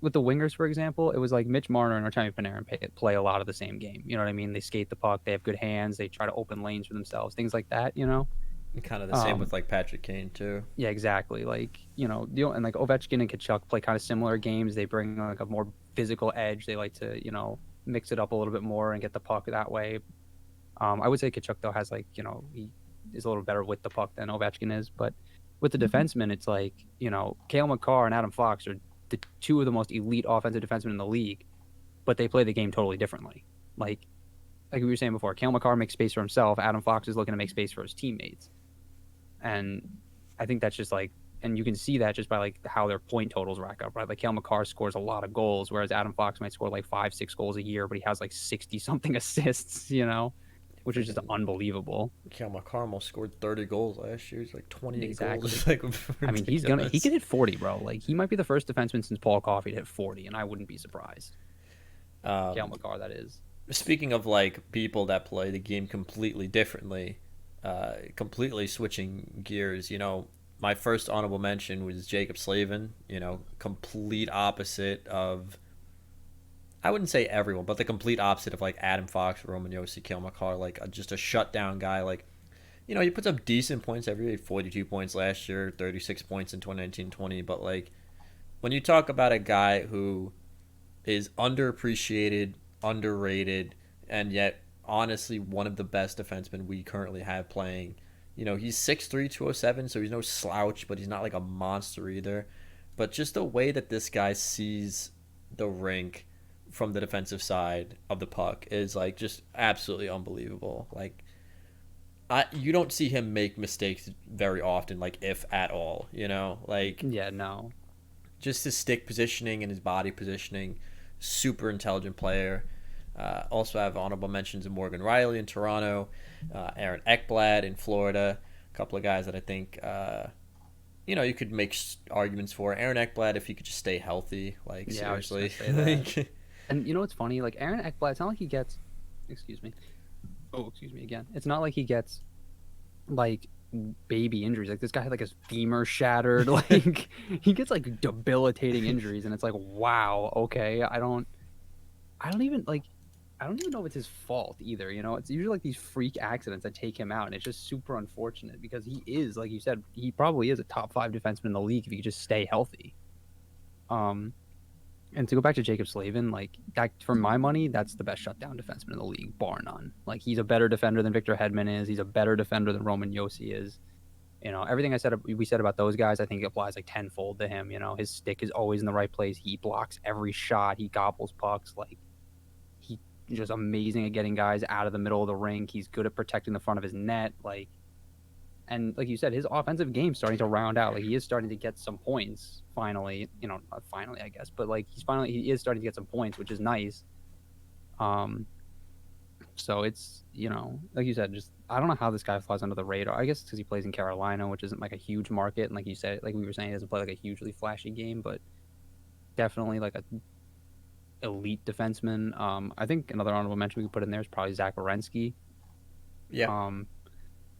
with the wingers, for example, it was like Mitch Marner and Artemi Panarin play a lot of the same game. You know what I mean? They skate the puck, they have good hands, they try to open lanes for themselves, things like that. kind of the same Um, with like Patrick Kane too. yeah, exactly. Like, and like Ovechkin and Kachuk play kind of similar games. They bring like a more physical edge. They like to, mix it up a little bit more and get the puck that way. I would say Kachuk though has like, he is a little better with the puck than Ovechkin is, but with the defensemen, it's like, Cale Makar and Adam Fox are the two of the most elite offensive defensemen in the league, but they play the game totally differently. Like we were saying before, Cale Makar makes space for himself. Adam Fox is looking to make space for his teammates. And I think that's just like, and you can see that just by like how their point totals rack up, right? Like Cale Makar scores a lot of goals, whereas Adam Fox might score like 5-6 goals a year, but he has like 60 something assists, which is just Freaking unbelievable. Cal McCarmel scored 30 goals last year. He's like 28 Exactly. goals. It's like I mean, he could hit 40, bro. Like he might be the first defenseman since Paul Coffey to hit 40, and I wouldn't be surprised. Cale Makar, that is. Speaking of like people that play the game completely differently, completely switching gears, my first honorable mention was Jacob Slavin, complete opposite of, I wouldn't say everyone, but the complete opposite of like Adam Fox, Roman Josi, Cale Makar, like just a shutdown guy. Like, he puts up decent points every year, 42 points last year, 36 points in 2019-20, but like when you talk about a guy who is underappreciated, underrated, and yet honestly one of the best defensemen we currently have playing. He's 6'3", 207, so he's no slouch, but he's not like a monster either. But just the way that this guy sees the rink from the defensive side of the puck is like just absolutely unbelievable. Like you don't see him make mistakes very often, like if at all, like Yeah, no. just his stick positioning and his body positioning, super intelligent player. Also have honorable mentions of Morgan Riley in Toronto, Aaron Ekblad in Florida, a couple of guys that I think you could make arguments for. Aaron Ekblad, if he could just stay healthy, like Yeah, I was seriously. just gonna say that. And you know what's funny? Like Aaron Ekblad, it's not like he gets. Excuse me. Oh, excuse me again. It's not like he gets like baby injuries. Like this guy had like his femur shattered. Like he gets like debilitating injuries, and it's like, wow, okay. I don't even like. I don't even know if it's his fault either. It's usually like these freak accidents that take him out, and it's just super unfortunate because he is, like you said, he probably is a top 5 defenseman in the league if he could just stay healthy. And to go back to Jacob Slavin, like that, for my money, that's the best shutdown defenseman in the league, bar none. Like he's a better defender than Victor Hedman is. He's a better defender than Roman Josi is. Everything we said about those guys, I think it applies like tenfold to him. His stick is always in the right place. He blocks every shot. He gobbles pucks. Like he's just amazing at getting guys out of the middle of the rink. He's good at protecting the front of his net. And like you said, his offensive game's starting to round out. Like he is starting to get some points finally. Not finally, I guess, but like he is starting to get some points, which is nice. So it's, like you said, just I don't know how this guy flies under the radar. I guess because he plays in Carolina, which isn't like a huge market, and like you said, like we were saying, he doesn't play like a hugely flashy game, but definitely like a elite defenseman. I think another honorable mention we could put in there is probably Zach Werenski. Yeah.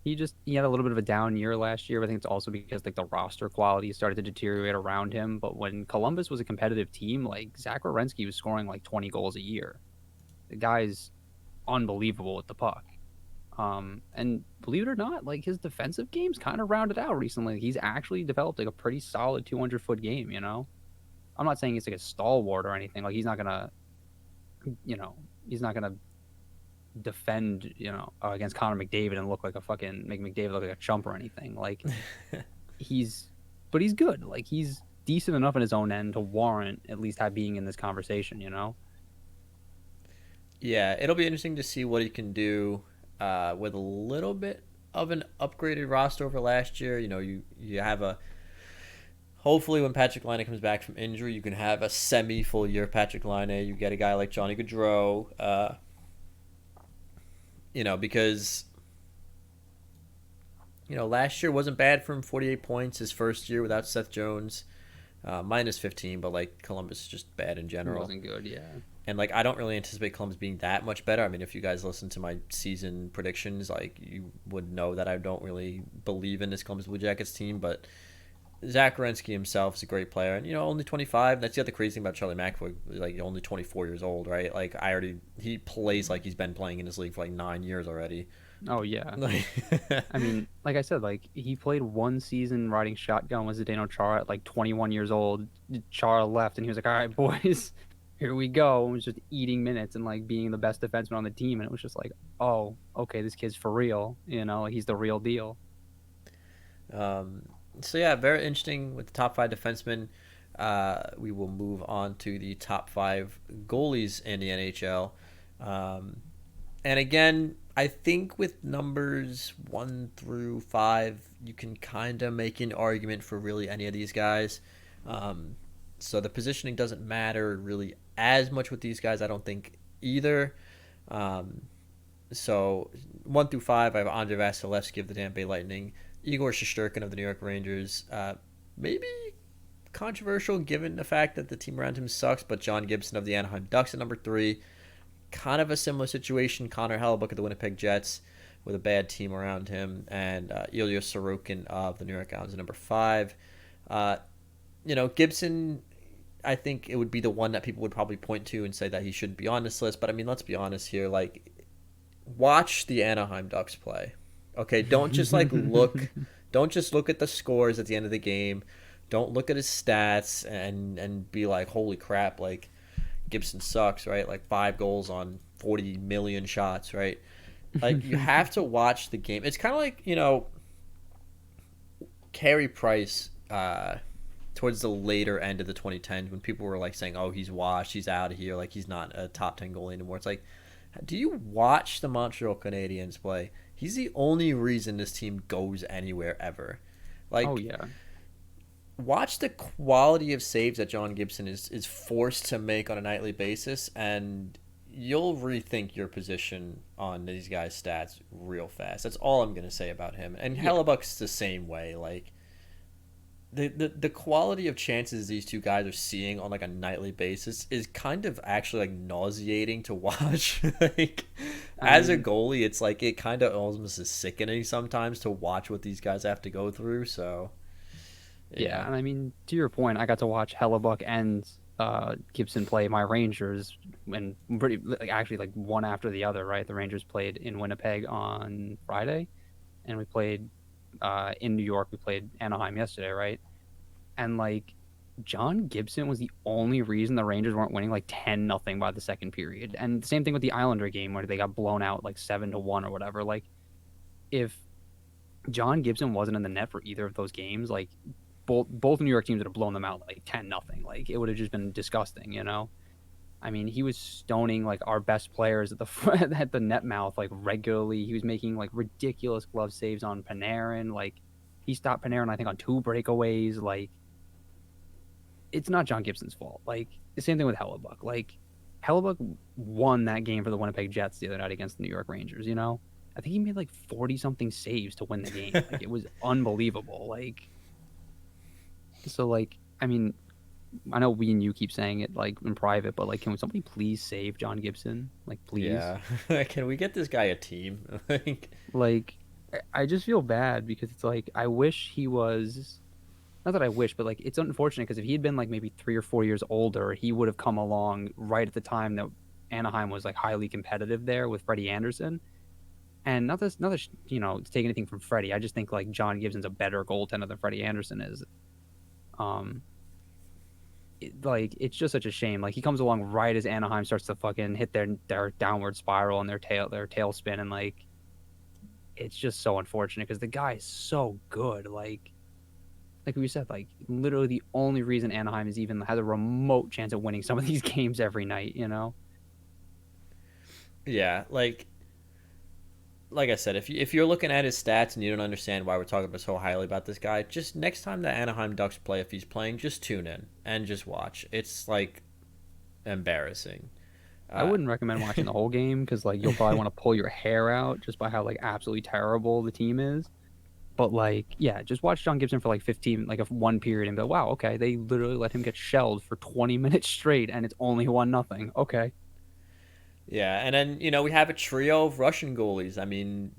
He had a little bit of a down year last year, but I think it's also because like the roster quality started to deteriorate around him. But when Columbus was a competitive team, like Zach Werenski was scoring like 20 goals a year. The guy's unbelievable with the puck. And believe it or not, like his defensive game's kind of rounded out recently. He's actually developed like a pretty solid 200-foot game. I'm not saying he's like a stalwart or anything. Like he's not gonna defend, against Connor McDavid and look like make McDavid look like a chump or anything. Like but he's good. Like he's decent enough in his own end to warrant at least being in this conversation. Yeah, it'll be interesting to see what he can do with a little bit of an upgraded roster over last year. You have hopefully when Patrick Laine comes back from injury, you can have a semi-full year Patrick Laine. You get a guy like Johnny Gaudreau, because last year wasn't bad for him. 48 points his first year without Seth Jones, minus 15, but like Columbus is just bad in general. It wasn't good, yeah. And like I don't really anticipate Columbus being that much better. I mean, if you guys listen to my season predictions, like you would know that I don't really believe in this Columbus Blue Jackets team. But Zach Werenski himself is a great player, and only 25. That's the other crazy thing about Charlie McAvoy, like only 24 years old, right? Like he plays like he's been playing in this league for like 9 years already. Oh yeah. I mean, like I said, like he played one season riding shotgun with Zdeno Chara at like 21 years old. Chara left, and he was like, "All right, boys." Here we go. And was just eating minutes and like being the best defenseman on the team, and it was just like, oh, okay, this kid's for real. Like he's the real deal. So yeah, very interesting with the top 5 defensemen. We will move on to the top 5 goalies in the NHL. And again, I think with numbers 1 through 5, you can kind of make an argument for really any of these guys. So the positioning doesn't matter really as much with these guys, I don't think, either. So 1 through 5, I have Andrei Vasilevsky of the Tampa Bay Lightning, Igor Shesterkin of the New York Rangers. Maybe controversial given the fact that the team around him sucks, but John Gibson of the Anaheim Ducks at number 3. Kind of a similar situation. Connor Hellebuyck of the Winnipeg Jets with a bad team around him, and Ilya Sorokin of the New York Islanders at number 5. Gibson, I think it would be the one that people would probably point to and say that he shouldn't be on this list. But I mean, let's be honest here. Like, watch the Anaheim Ducks play. Okay, don't just don't just look at the scores at the end of the game. Don't look at his stats and be like, holy crap, like Gibson sucks, right? Like 5 goals on 40 million shots, right? Like you have to watch the game. It's kind of like, Carey Price towards the later end of the 2010s when people were like saying, oh, he's washed, he's out of here, like he's not a top 10 goalie anymore. It's like, do you watch the Montreal Canadiens play? He's the only reason this team goes anywhere ever. Like, oh yeah. Watch the quality of saves that John Gibson is forced to make on a nightly basis, and you'll rethink your position on these guys' stats real fast. That's all I'm going to say about him. And yeah. Hellebuck's the same way. Like, the quality of chances these two guys are seeing on like a nightly basis is kind of actually like nauseating to watch. Like, as a goalie, it's like it kind of almost is sickening sometimes to watch what these guys have to go through. So yeah, and I mean, to your point, I got to watch Hellebuyck and Gibson play my Rangers, and actually like one after the other. Right, the Rangers played in Winnipeg on Friday, and we played in New York. We played Anaheim yesterday, right? And like John Gibson was the only reason the Rangers weren't winning like 10-0 by the second period. And the same thing with the Islander game where they got blown out like 7-1 or whatever. Like if John Gibson wasn't in the net for either of those games. Like both New York teams would have blown them out like 10-0. Like it would have just been disgusting, you know. I mean, he was stoning like our best players at the at the net mouth like regularly. He was making like ridiculous glove saves on Panarin. Like he stopped Panarin, I think, on 2 breakaways. Like it's not John Gibson's fault. Like the same thing with Hellebuck. Like Hellebuck won that game for the Winnipeg Jets the other night against the New York Rangers. You know, I think he made like 40 something saves to win the game. Like it was unbelievable. Like so, like I mean, I know we and you keep saying it like in private, but like, can somebody please save John Gibson? Like, please. Yeah. Can we get this guy a team? Like, I just feel bad because it's like I wish he was. Not that I wish, but like it's unfortunate because if he had been like maybe 3 or 4 years older, he would have come along right at the time that Anaheim was like highly competitive there with Freddie Anderson. And not that you know to take anything from Freddie, I just think like John Gibson's a better goaltender than Freddie Anderson is. Um, like it's just such a shame. Like he comes along right as Anaheim starts to fucking hit their downward spiral and their tailspin, and like it's just so unfortunate because the guy is so good. Like we said, like literally the only reason Anaheim is even has a remote chance of winning some of these games every night. You know? Yeah, like I said, if you're looking at his stats and you don't understand why we're talking so highly about this guy, just next time the Anaheim Ducks play, if he's playing, just tune in and just watch. It's like embarrassing. I Uh, wouldn't recommend watching the whole game because like you'll probably want to pull your hair out just by how like absolutely terrible the team is. But like, yeah, just watch John Gibson for like 15, like a one period, and go, wow, okay, they literally let him get shelled for 20 minutes straight, and it's only 1-0. Okay, yeah, and then we have a trio of Russian goalies. I mean,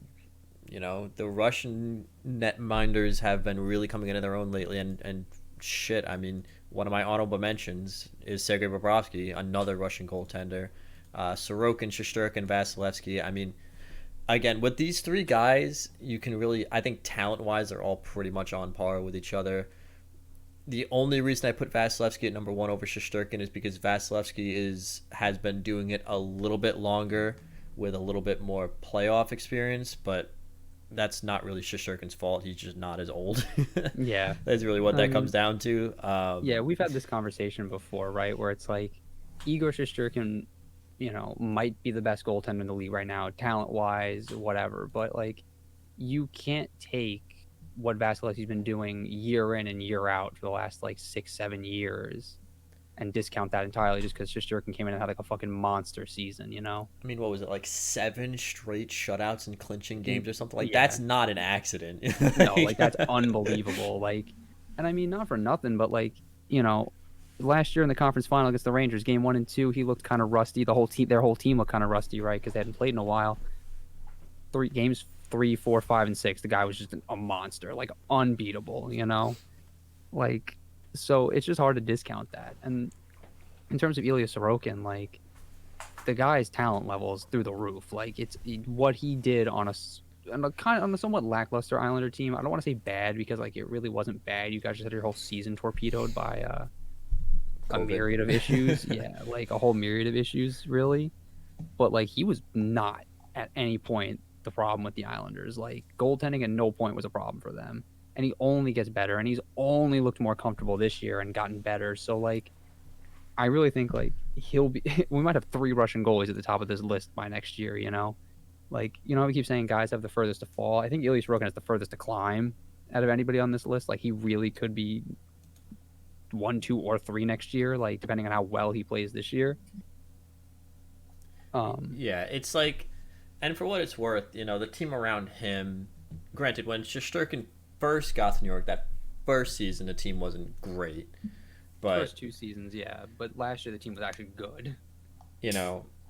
the Russian netminders have been really coming into their own lately, and shit. I mean, one of my honorable mentions is Sergei Bobrovsky, another Russian goaltender. Sorokin, Shesterkin, Vasilevsky. I mean, again, with these three guys, you can really, I think, talent wise, they're all pretty much on par with each other. The only reason I put Vasilevsky at number one over Shesterkin is because Vasilevsky has been doing it a little bit longer with a little bit more playoff experience, but that's not really Shesterkin's fault. He's just not as old. yeah, That's really what I that mean, comes down to. yeah, we've had this conversation before, right? Where it's like Igor Shesterkin, you know, might be the best goaltender in the league right now, talent wise, whatever. But like, you can't take what Vasilevsky's been doing year in and year out for the last like 6, 7 years and discount that entirely just because Shesterkin came in and had like a fucking monster season, you know? I mean, what was it, like 7 straight shutouts and clinching games or something? Like, Yeah, that's not an accident. no, like that's unbelievable. Like, and I mean, not for nothing, but like, you know, last year in the conference final against the Rangers, game 1 and 2, he looked kind of rusty. Their whole team looked kind of rusty, right? Because they hadn't played in a while. 3 games, 3, 4, 5, and 6, the guy was just a monster, like unbeatable, you know? Like, so it's just hard to discount that. And in terms of Ilya Sorokin, like the guy's talent level is through the roof. Like what he did on a somewhat lackluster Islander team. I don't want to say bad because like it really wasn't bad. You guys just had your whole season torpedoed by a COVID. myriad of issues. Yeah, like a whole myriad of issues, really. But like he was not at any point the problem with the Islanders. Like goaltending at no point was a problem for them. And he only gets better, and he's only looked more comfortable this year and gotten better. So like I really think like he'll be. We might have 3 Russian goalies at the top of this list by next year. You know, like we keep saying guys have the furthest to fall. I think Ilya Sorokin has the furthest to climb out of anybody on this list. Like he really could be 1, 2, or 3 next year. Like depending on how well he plays this year. Um, Yeah, it's like, and for what it's worth, the team around him, granted, when Shesterkin first got to New York, that first season, the team wasn't great. But, First 2 seasons, yeah, but last year the team was actually good.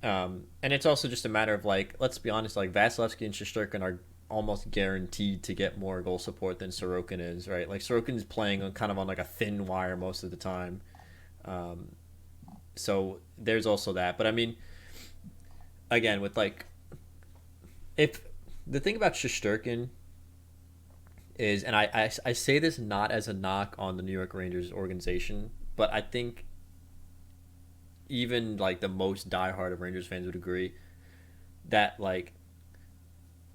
and it's also just a matter of, like, let's be honest, like, Vasilevsky and Shesterkin are almost guaranteed to get more goal support than Sorokin is, right? Like, Sorokin's playing kind of on, like, a thin wire most of the time. Um, so there's also that. But, I mean, again, with, like, if the thing about Shesterkin is, and I say this not as a knock on the New York Rangers organization, but I think even like the most diehard of Rangers fans would agree that, like,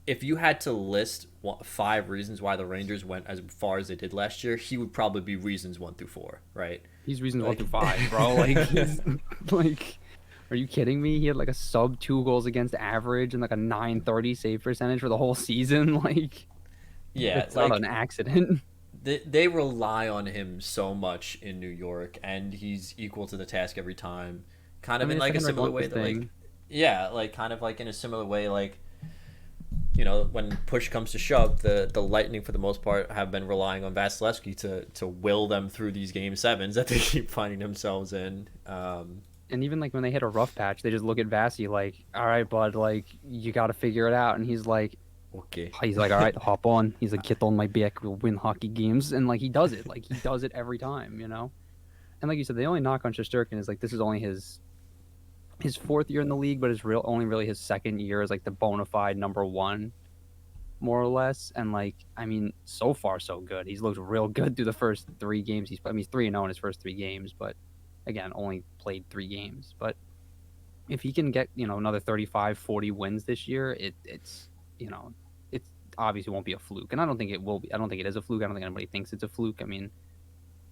if you had to list five reasons why the Rangers went as far as they did last year, he would probably be reasons 1 through 4, right? He's reasons one Like, through five, bro. Like he's like, are you kidding me? He had like a sub 2 goals against average and like a 930 save percentage for the whole season. Like yeah, it's not an like accident. they rely on him so much in New York, and he's equal to the task every time. Kind I of mean, in the like a second similar way Relentless that like, thing. yeah, like kind of like in a similar way like, when push comes to shove, the Lightning for the most part have been relying on Vasilevsky to will them through these game sevens that they keep finding themselves in. And even like when they hit a rough patch, they just look at Vasi like, all right, bud, like you got to figure it out. And Okay. he's like, all right, hop on. He's like, get on my back, we'll win hockey games. And like he does it. Like he does it every time, you know? And like you said, the only knock on Shesterkin is like this is only his fourth year in the league, but it's only really his second year as like the bona fide number one, more or less. And like, I mean, so far so good. He's looked real good through the first 3 games. He's 3-0 in his first 3 games, but again, only played 3 games. But if he can get, another 35, 40 wins this year, you know, it's obviously won't be a fluke. And I don't think it will be. I don't think it is a fluke. I don't think anybody thinks it's a fluke. I mean,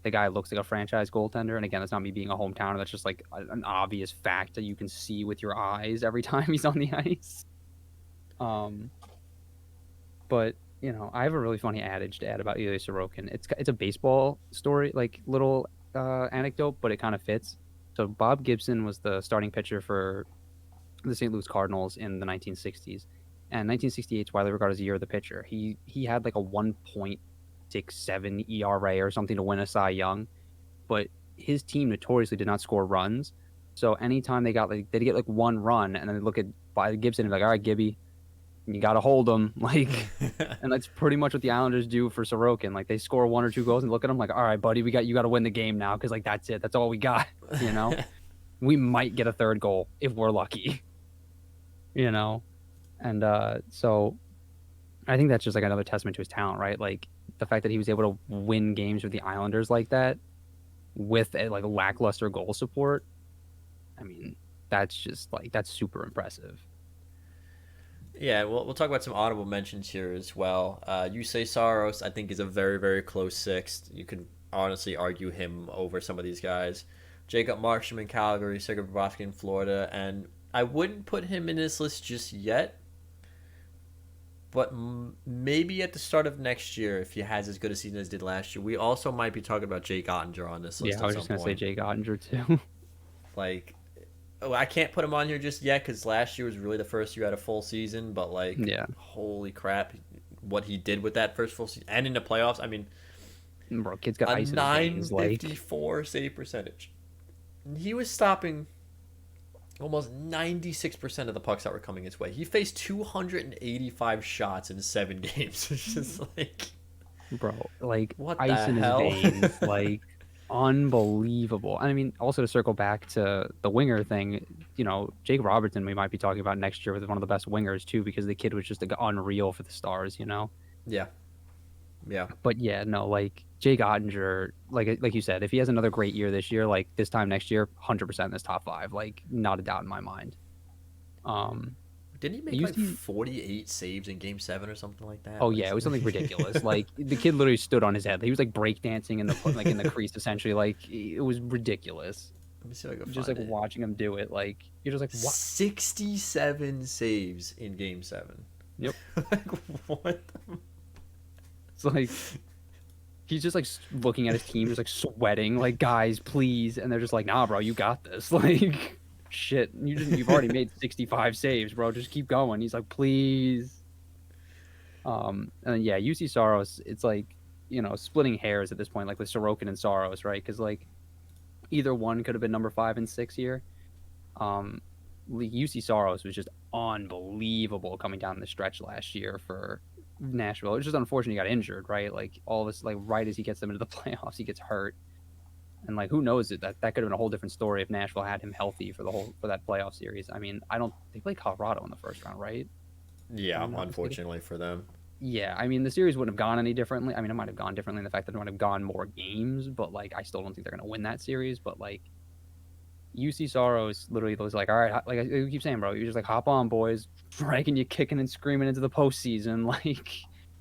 the guy looks like a franchise goaltender. And again, that's not me being a hometowner. That's just like an obvious fact that you can see with your eyes every time he's on the ice. Um, but I have a really funny adage to add about Ilya Sorokin. It's a baseball story, like little anecdote, but it kind of fits. So Bob Gibson was the starting pitcher for the St. Louis Cardinals in the 1960s, and 1968 is widely regarded as the year of the pitcher. He had like a 1.67 ERA or something to win a Cy Young, but his team notoriously did not score runs. So anytime they'd get like one run, and then they look at by Gibson and be like, all right, Gibby, you got to hold him, like. And that's pretty much what the Islanders do for Sorokin. Like they score 1 or 2 goals and look at him like, all right, buddy, you got to win the game now because like that's it, that's all we got. You know, we might get a third goal if we're lucky. You know, and so I think that's just like another testament to his talent, right? Like the fact that he was able to win games with the Islanders like that with a like lackluster goal support. I mean, that's just like that's super impressive. Yeah, we'll talk about some audible mentions here as well. Yusei Saros, I think, is a very, very close sixth. You could honestly argue him over some of these guys. Jacob Markstrom in Calgary, Sergei Bobrovsky in Florida, and I wouldn't put him in this list just yet, but maybe at the start of next year, if he has as good a season as he did last year. We also might be talking about Jake Ottinger on this list Yeah, I at was some just gonna say point. Jake Ottinger too. Like, I can't put him on here just yet because last year was really the first year at a full season. But like, Yeah, holy crap, what he did with that first full season and in the playoffs. I mean, bro, kid's got a ice in his veins. Like, 954 save percentage. He was stopping almost 96% of the pucks that were coming his way. He faced 285 shots in 7 games. It's just like, bro, like what the ice in his hell? veins, like unbelievable. I mean, also to circle back to the winger thing, Jake Robertson we might be talking about next year with one of the best wingers too, because the kid was just like, unreal for the Stars. Yeah, yeah. But yeah, no, like Jake Ottinger, like you said, if he has another great year this year, like this time next year, 100% in this top 5, like not a doubt in my mind. Um, Didn't he make like UC 48 saves in Game 7 or something like that? Oh Like, yeah, it was something ridiculous. Like the kid literally stood on his head. He was like breakdancing in the crease essentially. Like it was ridiculous. let me see if I can Just find like it. watching him do it. Like you're just like, what? 67 saves in Game 7. Yep. Like, what? It's like he's just like looking at his team, just like sweating. Like guys, please, and they're just like, nah, bro, you got this. Like shit, you've already made 65 saves, bro. Just keep going. He's like, please. And then, yeah, UC Saros, it's like, splitting hairs at this point, like with Sorokin and Saros, right? Because like either one could have been number 5 and 6 here. UC Saros was just unbelievable coming down the stretch last year for Nashville. It's just unfortunate he got injured, right? Like all this, like right as he gets them into the playoffs, he gets hurt. And like, who knows that could have been a whole different story if Nashville had him healthy for that playoff series. I mean, they played Colorado in the first round, right? Yeah, unfortunately for them. Yeah, I mean, the series wouldn't have gone any differently. I mean, it might have gone differently in the fact that it might have gone more games, but like, I still don't think they're going to win that series. But like, UC Saros literally was like, all right, like I keep saying, bro, you're just like, hop on, boys, dragging you kicking and screaming into the postseason. Like,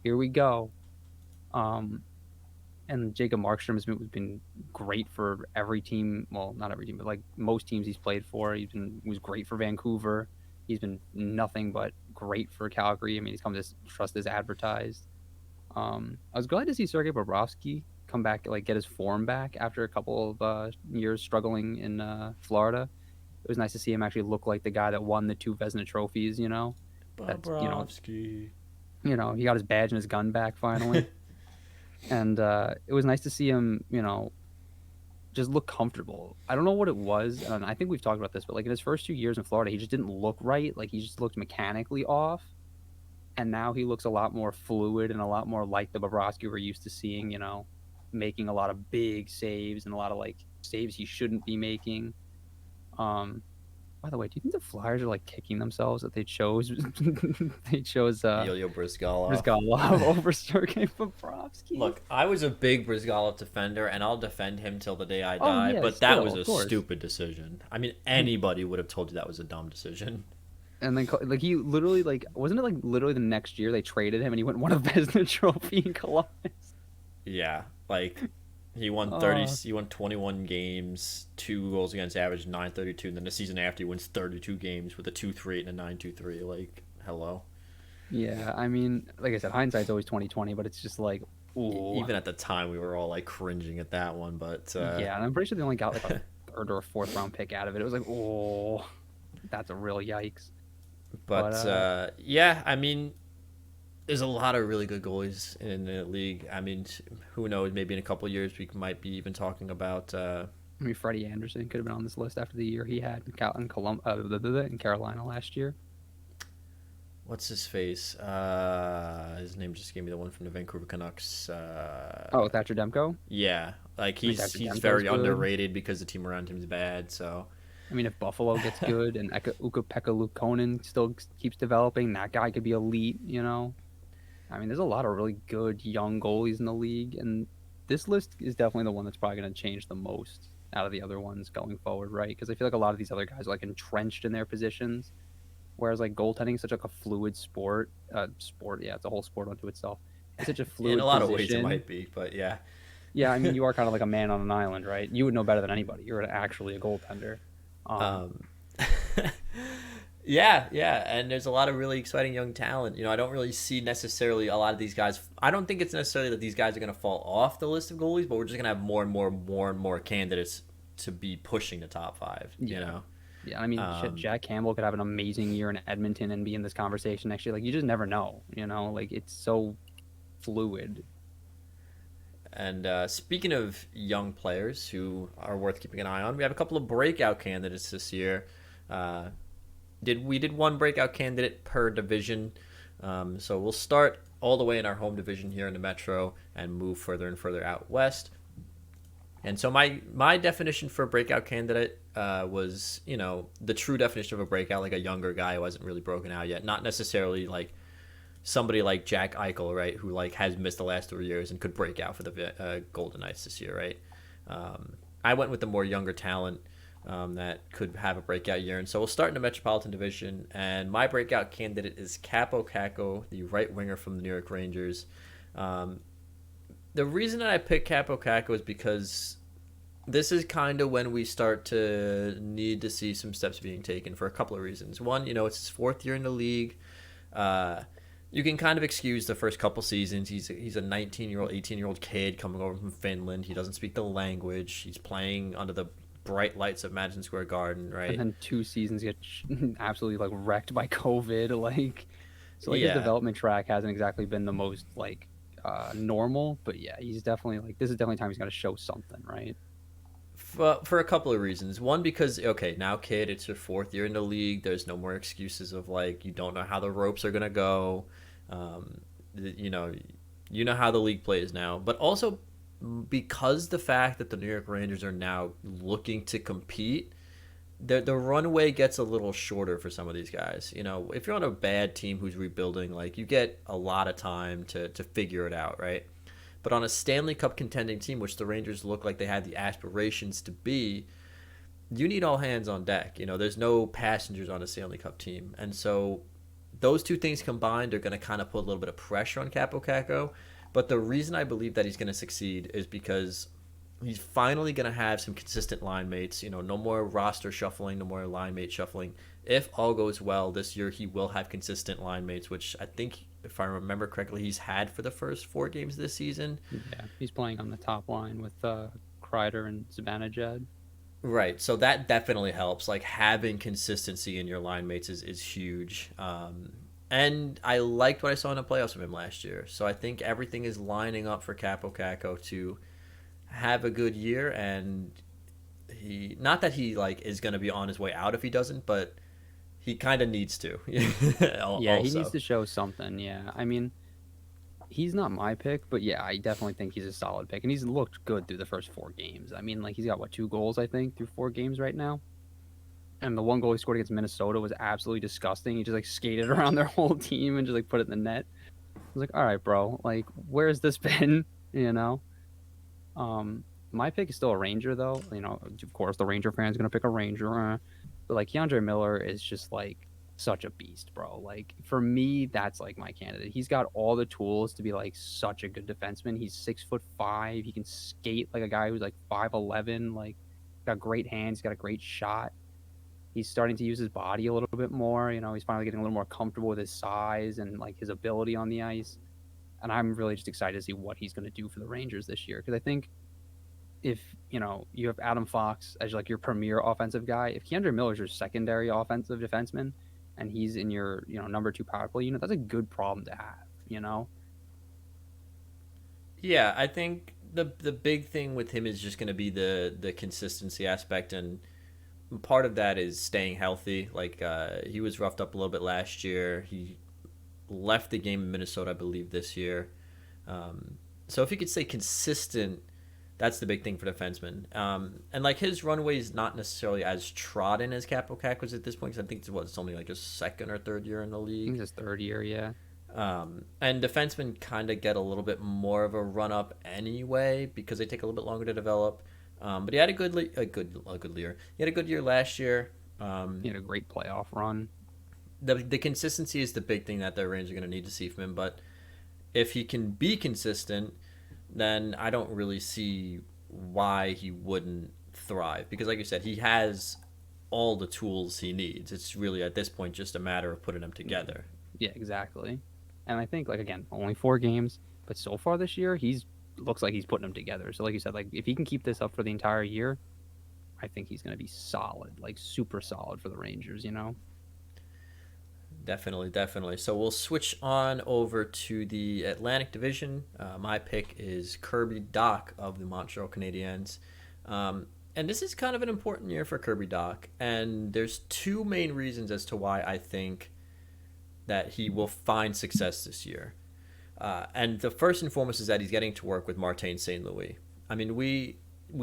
here we go. And Jacob Markstrom has been great for every team. Well, not every team, but like most teams he's played for. He was great for Vancouver. He's been nothing but great for Calgary. I mean, he's come to trust as advertised. I was glad to see Sergei Bobrovsky come back, like get his form back after a couple of years struggling in Florida. It was nice to see him actually look like the guy that won the 2 Vezina trophies. That's Bobrovsky. He got his badge and his gun back finally. And it was nice to see him, just look comfortable. I don't know what it was, and I think we've talked about this, but like in his first 2 years in Florida, he just didn't look right. Like he just looked mechanically off. And now he looks a lot more fluid and a lot more like the Bobrovsky we're used to seeing, making a lot of big saves and a lot of like saves he shouldn't be making. By the way, do you think the Flyers are like kicking themselves that they chose Yo Brizgalov over Sergei Bobrovsky? Look, I was a big Brizgalov defender, and I'll defend him till the day I die. Yeah, but still, that was a stupid decision. I mean, anybody would have told you that was a dumb decision. And then, like, he literally, like, wasn't it like literally the next year they traded him and he went and won a Vezina trophy in Columbus? Yeah, like he won 30. He won 21 games, 2 goals against average, .932, and then the season after he wins 32 games with a 2.38 and a 9.23. Like, hello. Yeah, I mean, like I said, hindsight's always 20/20, but it's just like, ooh. Even at the time, we were all like cringing at that one, but yeah, and I'm pretty sure they only got like a 3rd or a 4th round pick out of it. It was like, oh, that's a real yikes. But yeah, I mean, there's a lot of really good goalies in the league. I mean, who knows? Maybe in a couple of years we might be even talking about. I mean, Freddie Anderson could have been on this list after the year he had in Carolina last year. What's his face? His name just gave me the one from the Vancouver Canucks. Thatcher Demko? Yeah, like he's very underrated because the team around him is bad. So. I mean, if Buffalo gets good and Ukko-Pekka Luukkonen still keeps developing, that guy could be elite, I mean, there's a lot of really good young goalies in the league, and this list is definitely the one that's probably going to change the most out of the other ones going forward, right? Because I feel like a lot of these other guys are like entrenched in their positions, whereas like goaltending is such like a fluid sport. Yeah, it's a whole sport unto itself. It's such a fluid in a lot position. of ways it might be, but yeah. Yeah, I mean, you are kind of like a man on an island, right? You would know better than anybody. You're actually a goaltender. Yeah, and there's a lot of really exciting young talent. I don't really see necessarily a lot of these guys. I don't think it's necessarily that these guys are going to fall off the list of goalies, but we're just going to have more and more candidates to be pushing the top 5. Yeah, I mean, Jack Campbell could have an amazing year in Edmonton and be in this conversation next year. Like, you just never know. Like it's so fluid. And speaking of young players who are worth keeping an eye on, we have a couple of breakout candidates this year. We did one breakout candidate per division. So we'll start all the way in our home division here in the Metro and move further and further out west. And so my definition for a breakout candidate was, the true definition of a breakout, like a younger guy who hasn't really broken out yet. Not necessarily like somebody like Jack Eichel, right, who like has missed the last 3 years and could break out for the Golden Knights this year, right? I went with the more younger talent that could have a breakout year, and so we'll start in the Metropolitan Division. And my breakout candidate is Kaapo Kakko, the right winger from the New York Rangers. The reason that I picked Kaapo Kakko is because this is kind of when we start to need to see some steps being taken for a couple of reasons. One, it's his 4th year in the league. You can kind of excuse the first couple seasons. He's a 19-year-old, 18-year-old kid coming over from Finland. He doesn't speak the language. He's playing under the bright lights of Madison Square Garden, right? And then 2 seasons get absolutely like wrecked by COVID. His development track hasn't exactly been the most normal. But yeah, he's definitely this is definitely time he's got to show something, right? For a couple of reasons. One, because, okay, now, kid, it's your 4th year in the league. There's no more excuses of, you don't know how the ropes are going to go. You know how the league plays now. But also because the fact that the New York Rangers are now looking to compete, the runway gets a little shorter for some of these guys. If you're on a bad team who's rebuilding, you get a lot of time to figure it out, right? But on a Stanley Cup contending team, which the Rangers look like they had the aspirations to be, you need all hands on deck. There's no passengers on a Stanley Cup team. And so those two things combined are going to kind of put a little bit of pressure on Capo Caco. But the reason I believe that he's going to succeed is because he's finally going to have some consistent line mates. No more roster shuffling, no more line mate shuffling. If all goes well this year, he will have consistent line mates, which I think, if I remember correctly, he's had for the first 4 games this season. Yeah, he's playing on the top line with Kreider and Zibanejad. Right, so that definitely helps. Like, having consistency in your line mates is huge. And I liked what I saw in the playoffs of him last year. So I think everything is lining up for Capo Caco to have a good year. And he, not that he like is going to be on his way out if he doesn't, but he kind of needs to. Yeah, he needs to show something. Yeah, I mean, he's not my pick, but yeah, I definitely think he's a solid pick, and he's looked good through the first 4 games. I mean, like he's got 2 goals I think through 4 games right now, and the one goal he scored against Minnesota was absolutely disgusting. He just like skated around their whole team and just like put it in the net. I was like, all right, bro, like where's this been? You know. My pick is still a Ranger though. Of course, the Ranger fan's gonna pick a Ranger, but like Keandre Miller is just like such a beast, bro. Like for me, that's like my candidate. He's got all the tools to be like such a good defenseman. He's 6'5". He can skate like a guy who's like 5'11". Like got great hands. He's got a great shot. He's starting to use his body a little bit more. He's finally getting a little more comfortable with his size and like his ability on the ice. And I'm really just excited to see what he's going to do for the Rangers this year, because I think if you have Adam Fox as like your premier offensive guy, if Keandre Miller is your secondary offensive defenseman, and he's in your number 2 power play unit, that's a good problem to have. Yeah, I think the big thing with him is just going to be the consistency aspect, and part of that is staying healthy. Like he was roughed up a little bit last year. He left the game in Minnesota, I believe, this year. So if he could stay consistent, that's the big thing for defensemen. And like his runway is not necessarily as trodden as Capo Caco's at this point, because I think it's only like his second or third year in the league. I think his third year, yeah. And defensemen kind of get a little bit more of a run up anyway because they take a little bit longer to develop. But he had a good year. He had a good year last year. He had a great playoff run. The consistency is the big thing that the Rangers are going to need to see from him. But if he can be consistent, then I don't really see why he wouldn't thrive. Because like you said, he has all the tools he needs. It's really at this point just a matter of putting them together. Yeah, exactly. And I think, like, again, only 4 games, but so far this year, looks like he's putting them together. So like you said, like if he can keep this up for the entire year, I think he's going to be solid, like super solid for the Rangers, Definitely. So we'll switch on over to the Atlantic Division. My pick is Kirby Dach of the Montreal Canadiens. And this is kind of an important year for Kirby Dach. And there's 2 main reasons as to why I think that he will find success this year. And the first and foremost is that he's getting to work with Martin St. Louis. I mean, we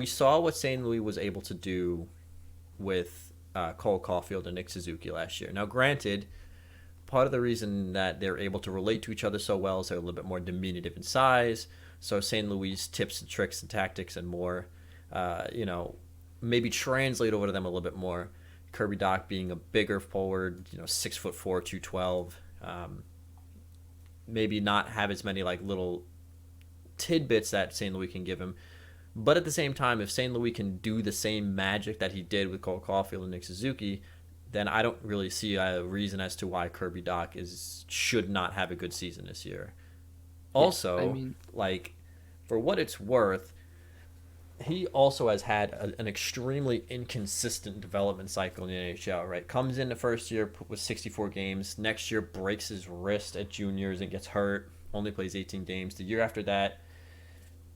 saw what St. Louis was able to do with Cole Caulfield and Nick Suzuki last year. Now, granted, part of the reason that they're able to relate to each other so well is they're a little bit more diminutive in size. So St. Louis tips and tricks and tactics and more, maybe translate over to them a little bit more. Kirby Dach being a bigger forward, 6'4", 212. Maybe not have as many like little tidbits that St. Louis can give him. But at the same time, if St. Louis can do the same magic that he did with Cole Caulfield and Nick Suzuki, then I don't really see a reason as to why Kirby Dach should not have a good season this year. Also, like, for what it's worth, he also has had an extremely inconsistent development cycle in the NHL, right? Comes in the first year with 64 games. Next year breaks his wrist at juniors and gets hurt. Only plays 18 games. The year after that,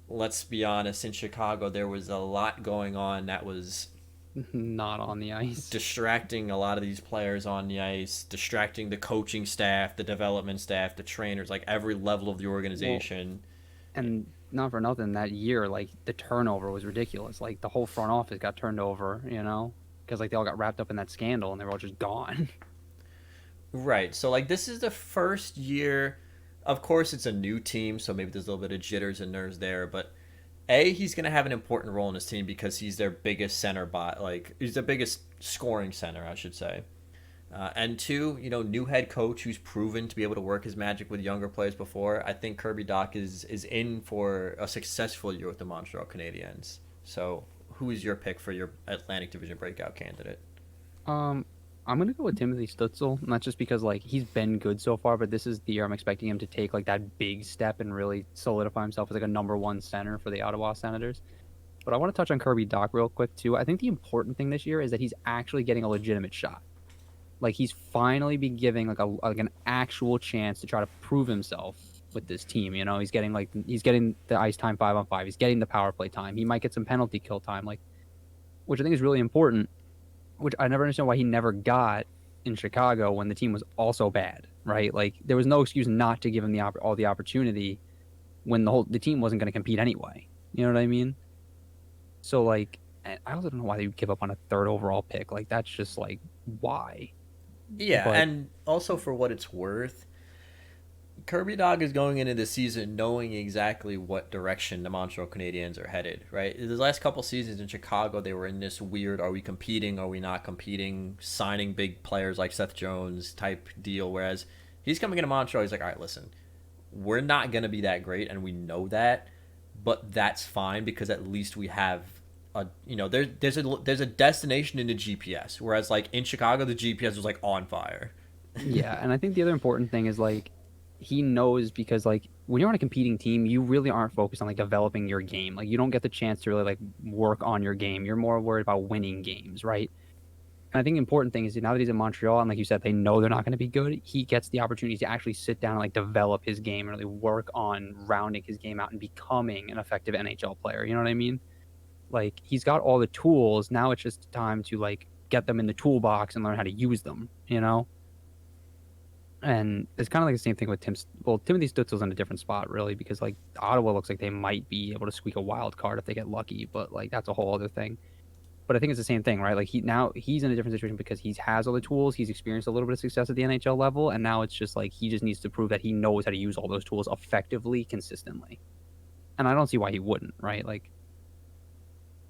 let's be honest, in Chicago, there was a lot going on that was not on the ice. Distracting a lot of these players on the ice, distracting the coaching staff, the development staff, the trainers, like every level of the organization. And not for nothing, that year, like, the turnover was ridiculous. Like, the whole front office got turned over, because, like, they all got wrapped up in that scandal and they were all just gone. Right. So, like, this is the first year. Of course, it's a new team, so maybe there's a little bit of jitters and nerves there. But, he's going to have an important role in his team because he's their biggest center he's the biggest scoring center, I should say. And two, new head coach who's proven to be able to work his magic with younger players before. I think Kirby Doc is in for a successful year with the Montreal Canadiens. So, who is your pick for your Atlantic Division breakout candidate? Um, I'm gonna go with Timothy Stutzel, not just because like he's been good so far, but this is the year I'm expecting him to take like that big step and really solidify himself as like a number one center for the Ottawa Senators. But I want to touch on Kirby Doc real quick too. I think the important thing this year is that he's actually getting a legitimate shot. Like he's finally been giving like an actual chance to try to prove himself with this team. He's getting the ice time 5-on-5. He's getting the power play time. He might get some penalty kill time, like which I think is really important. Which I never understand why he never got in Chicago when the team was also bad, right? Like there was no excuse not to give him all the opportunity when the team wasn't going to compete anyway. You know what I mean? So like, I also don't know why they would give up on a third overall pick. Like that's just like why. Yeah, But and also for what it's worth, Kirby Dog is going into the season knowing exactly what direction the Montreal Canadiens are headed, right? The last couple seasons in Chicago, they were in this weird, are we competing, are we not competing, signing big players like Seth Jones type deal, whereas he's coming into Montreal, he's like, all right, listen, we're not going to be that great, and we know that, but that's fine because at least we have there's a destination in the GPS, whereas like in Chicago, the GPS was like on fire. yeah, and I think the other important thing is like he knows because like when you're on a competing team, you really aren't focused on like developing your game. Like you don't get the chance to really like work on your game. You're more worried about winning games, right? And I think the important thing is that now that he's in Montreal and like you said, they know they're not going to be good, he gets the opportunity to actually sit down and like develop his game and really work on rounding his game out and becoming an effective NHL player. You know what I mean? Like he's got all the tools. Now it's just time to like get them in the toolbox and learn how to use them, you know? And it's kind of like the same thing with Timothy Stutzel's in a different spot really because like Ottawa looks like they might be able to squeak a wild card if they get lucky, but like that's a whole other thing. But I think it's the same thing, right? Like he's in a different situation because he has all the tools, he's experienced a little bit of success at the NHL level, and now it's just like he just needs to prove that he knows how to use all those tools effectively, consistently. And I don't see why he wouldn't, right? Like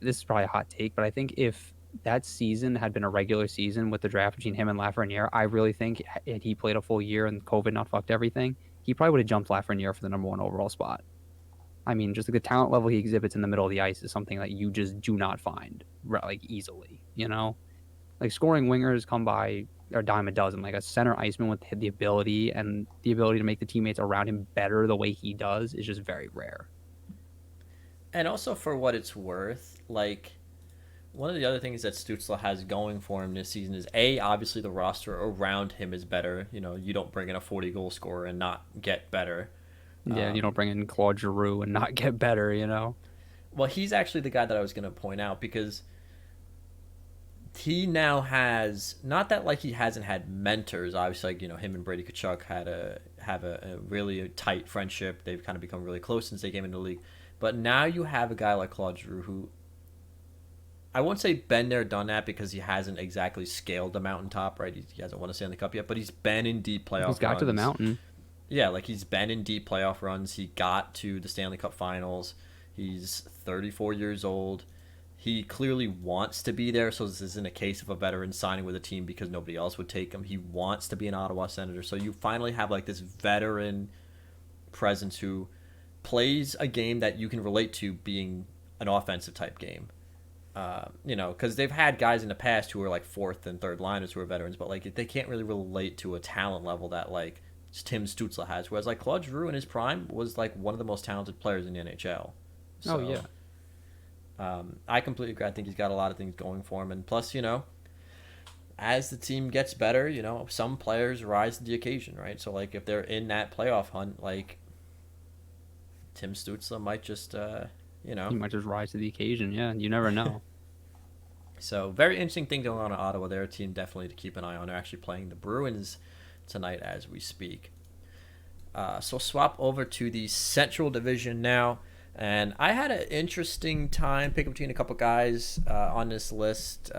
this is probably a hot take, but I think if that season had been a regular season with the draft between him and Lafreniere, I really think had he played a full year and COVID not fucked everything, he probably would have jumped Lafreniere for the number one overall spot. I mean, just like the talent level he exhibits in the middle of the ice is something that you just do not find like easily, you know? Like scoring wingers come by a dime a dozen. Like a center iceman with the ability to make the teammates around him better the way he does is just very rare. And also for what it's worth, like one of the other things that Stutzla has going for him this season is obviously the roster around him is better. You don't bring in a 40-goal scorer and not get better. Yeah, you don't bring in Claude Giroux and not get better, you know? Well, he's actually the guy that I was going to point out because he now has, not that like he hasn't had mentors. Obviously, like him and Brady Tkachuk have a really tight friendship. They've kind of become really close since they came into the league. But now you have a guy like Claude Giroux who, I won't say been there, done that because he hasn't exactly scaled the mountaintop, right? He hasn't won a Stanley Cup yet, but he's been in deep playoff runs. He's got to the mountain. Yeah, like he's been in deep playoff runs. He got to the Stanley Cup Finals. He's 34 years old. He clearly wants to be there, so this isn't a case of a veteran signing with a team because nobody else would take him. He wants to be an Ottawa Senator. So you finally have like this veteran presence who plays a game that you can relate to being an offensive type game. Because they've had guys in the past who are like fourth and third liners who are veterans, but like they can't really relate to a talent level that like Tim Stützle has. Whereas like Claude Giroux in his prime was like one of the most talented players in the NHL. So, oh yeah. I completely agree. I think he's got a lot of things going for him, and plus, as the team gets better, some players rise to the occasion, right? So like if they're in that playoff hunt, like Tim Stützle might just, he might just rise to the occasion. Yeah, you never know. So very interesting thing going on in Ottawa. They're a team definitely to keep an eye on. They're actually playing the Bruins tonight as we speak. So swap over to the Central Division now. And I had an interesting time picking between a couple guys on this list.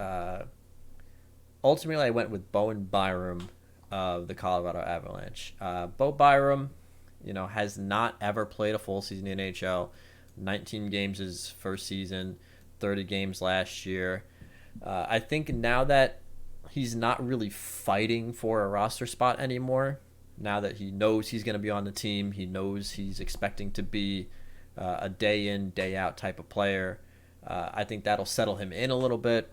Ultimately, I went with Bowen Byram of the Colorado Avalanche. Bo Byram, has not ever played a full season in the NHL. 19 games his first season, 30 games last year. I think now that he's not really fighting for a roster spot anymore. Now that he knows he's going to be on the team, he knows he's expecting to be a day in, day out type of player. I think that'll settle him in a little bit.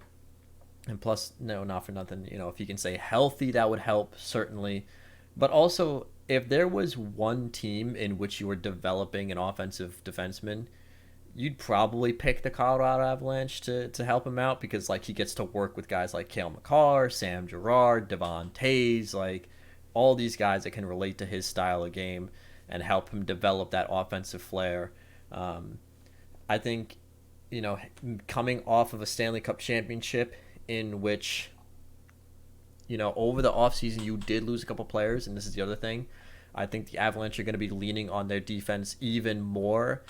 And plus, no, not for nothing, if he can stay healthy, that would help, certainly. But also, if there was one team in which you were developing an offensive defenseman, you'd probably pick the Colorado Avalanche to help him out because, like, he gets to work with guys like Cale Makar, Sam Girard, Devon Tays, like, all these guys that can relate to his style of game and help him develop that offensive flair. I think, coming off of a Stanley Cup championship in which, over the offseason you did lose a couple players, and this is the other thing, I think the Avalanche are going to be leaning on their defense even more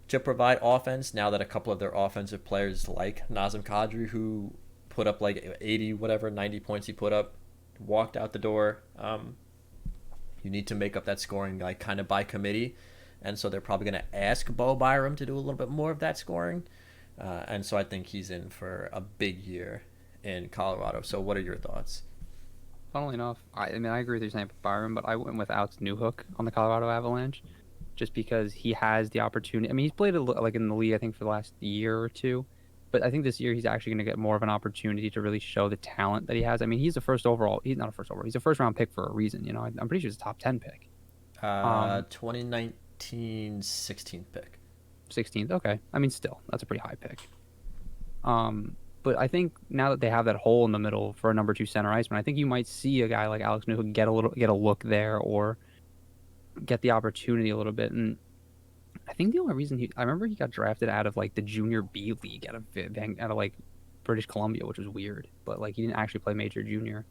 to provide offense now that a couple of their offensive players like Nazem Kadri, who put up like 80, 90 points he put up, walked out the door. You need to make up that scoring like kind of by committee. And so they're probably going to ask Bo Byram to do a little bit more of that scoring. And so I think he's in for a big year in Colorado. So what are your thoughts? Funnily enough, I agree with you saying Byram, but I went with Alex Newhook on the Colorado Avalanche just because he has the opportunity. I mean, he's played like in the league, I think, for the last year or two. But I think this year he's actually going to get more of an opportunity to really show the talent that he has. I mean, he's a first overall. He's not a first overall. He's a first round pick for a reason. I'm pretty sure he's a top 10 pick. 2019 16th pick. 16th. Okay. I mean, still, that's a pretty high pick. But I think now that they have that hole in the middle for a number 2 center iceman, I think you might see a guy like Alex Newhook get a look there or get the opportunity a little bit. And I think the only reason I remember he got drafted out of like the junior B league out of like British Columbia, which was weird, but like he didn't actually play major junior.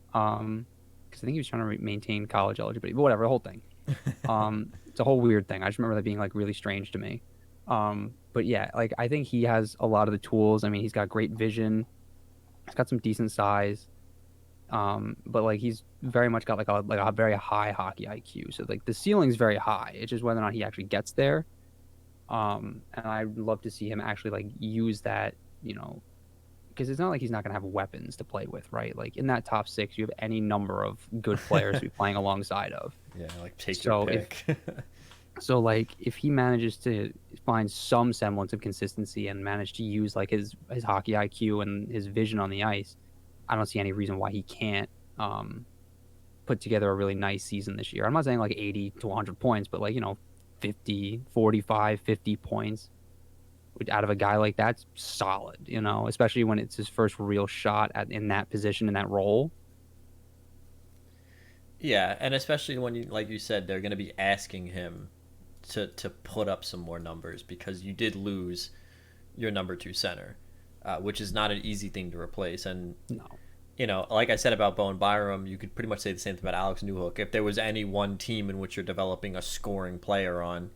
Because I think he was trying to maintain college eligibility, but whatever, the whole thing. It's a whole weird thing. I just remember that being like really strange to me. But yeah, like I think he has a lot of the tools. I mean, he's got great vision. He's got some decent size. But like he's very much got like a very high hockey IQ. So like the ceiling's very high. It's just whether or not he actually gets there. And I'd love to see him actually like use that, because it's not like he's not going to have weapons to play with, right? Like in that top 6, you have any number of good players to be playing alongside of. Yeah, like take your pick. So like if he manages to find some semblance of consistency and manage to use like his hockey IQ and his vision on the ice, I don't see any reason why he can't put together a really nice season this year. I'm not saying like 80 to 100 points, but like, 50, 45, 50 points out of a guy like that's solid, especially when it's his first real shot in that position, in that role. Yeah, and especially when like you said, they're going to be asking him to put up some more numbers because you did lose your number 2 center, which is not an easy thing to replace. And no. Like I said about Bowen Byram, you could pretty much say the same thing about Alex Newhook. If there was any one team in which you're developing a scoring player on,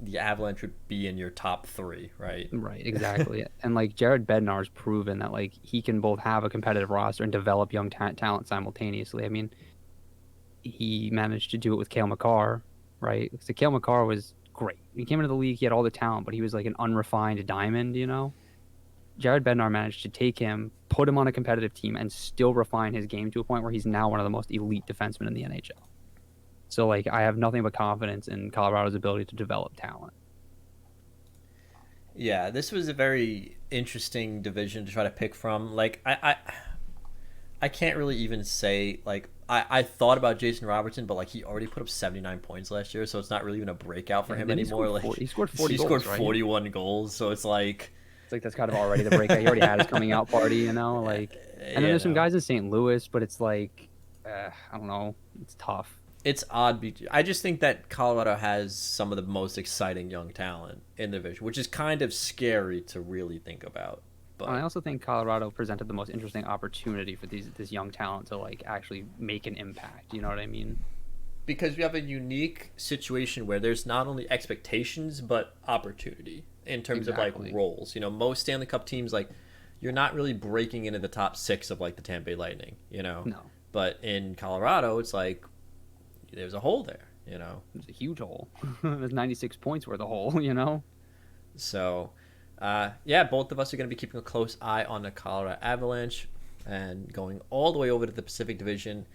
the Avalanche would be in your top 3, right? Right, exactly. And like Jared Bednar's proven that like he can both have a competitive roster and develop young talent simultaneously. I mean, he managed to do it with Cale Makar, right? So Cale Makar was great. He came into the league, he had all the talent, but he was like an unrefined diamond, Jared Bednar managed to take him, put him on a competitive team, and still refine his game to a point where he's now one of the most elite defensemen in the NHL. So, like, I have nothing but confidence in Colorado's ability to develop talent. Yeah, this was a very interesting division to try to pick from. Like, I can't really even say, like, I thought about Jason Robertson, but, like, he already put up 79 points last year, so it's not really even a breakout for him anymore. He scored 40 goals, He scored 41 goals, so it's like... It's like that's kind of already the breakout. He already had his coming out party, and then there's some guys in St. Louis, but it's like, I don't know, it's tough. It's odd. I just think that Colorado has some of the most exciting young talent in the division, which is kind of scary to really think about. But I also think Colorado presented the most interesting opportunity for this young talent to like actually make an impact. You know what I mean? Because we have a unique situation where there's not only expectations but opportunity in terms of like roles. Most Stanley Cup teams, like, you're not really breaking into the top 6 of like the Tampa Bay Lightning, No. But in Colorado, it's like there's a hole there, There's a huge hole. There's 96 points worth of hole, So, yeah, both of us are going to be keeping a close eye on the Colorado Avalanche. And going all the way over to the Pacific Division,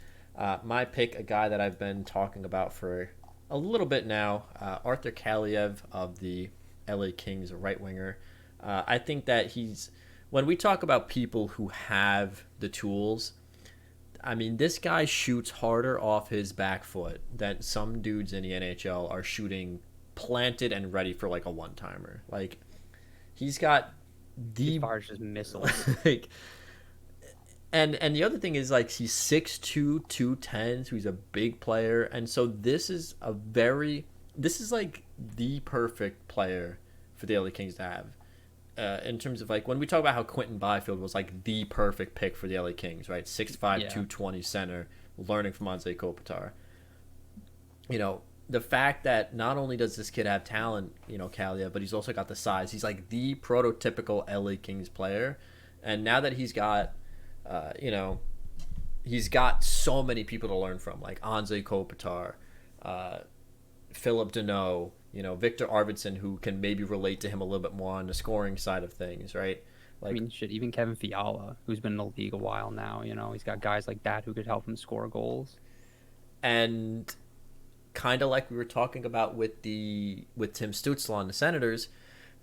my pick, a guy that I've been talking about for a little bit now, Arthur Kaliev of the LA Kings, a right winger. I think that when we talk about people who have the tools, I mean, this guy shoots harder off his back foot than some dudes in the NHL are shooting planted and ready for like a one timer. Like, he's got He the fires just missiles. like, and the other thing is like he's 6'2", 210, so he's a big player, and so this is like the perfect player for the LA Kings to have. In terms of like when we talk about how Quentin Byfield was like the perfect pick for the LA Kings, right? 6'5", Yeah. 220 center, learning from Anze Kopitar. You know, the fact that not only does this kid have talent, Kalia, but he's also got the size. He's like the prototypical LA Kings player, and now that he's got, he's got so many people to learn from, like Anze Kopitar, Philip Deneau, Victor Arvidsson, who can maybe relate to him a little bit more on the scoring side of things, right? Like, I mean, shit, even Kevin Fiala, who's been in the league a while now, he's got guys like that who could help him score goals. And kind of like we were talking about with Tim Stützle on the Senators,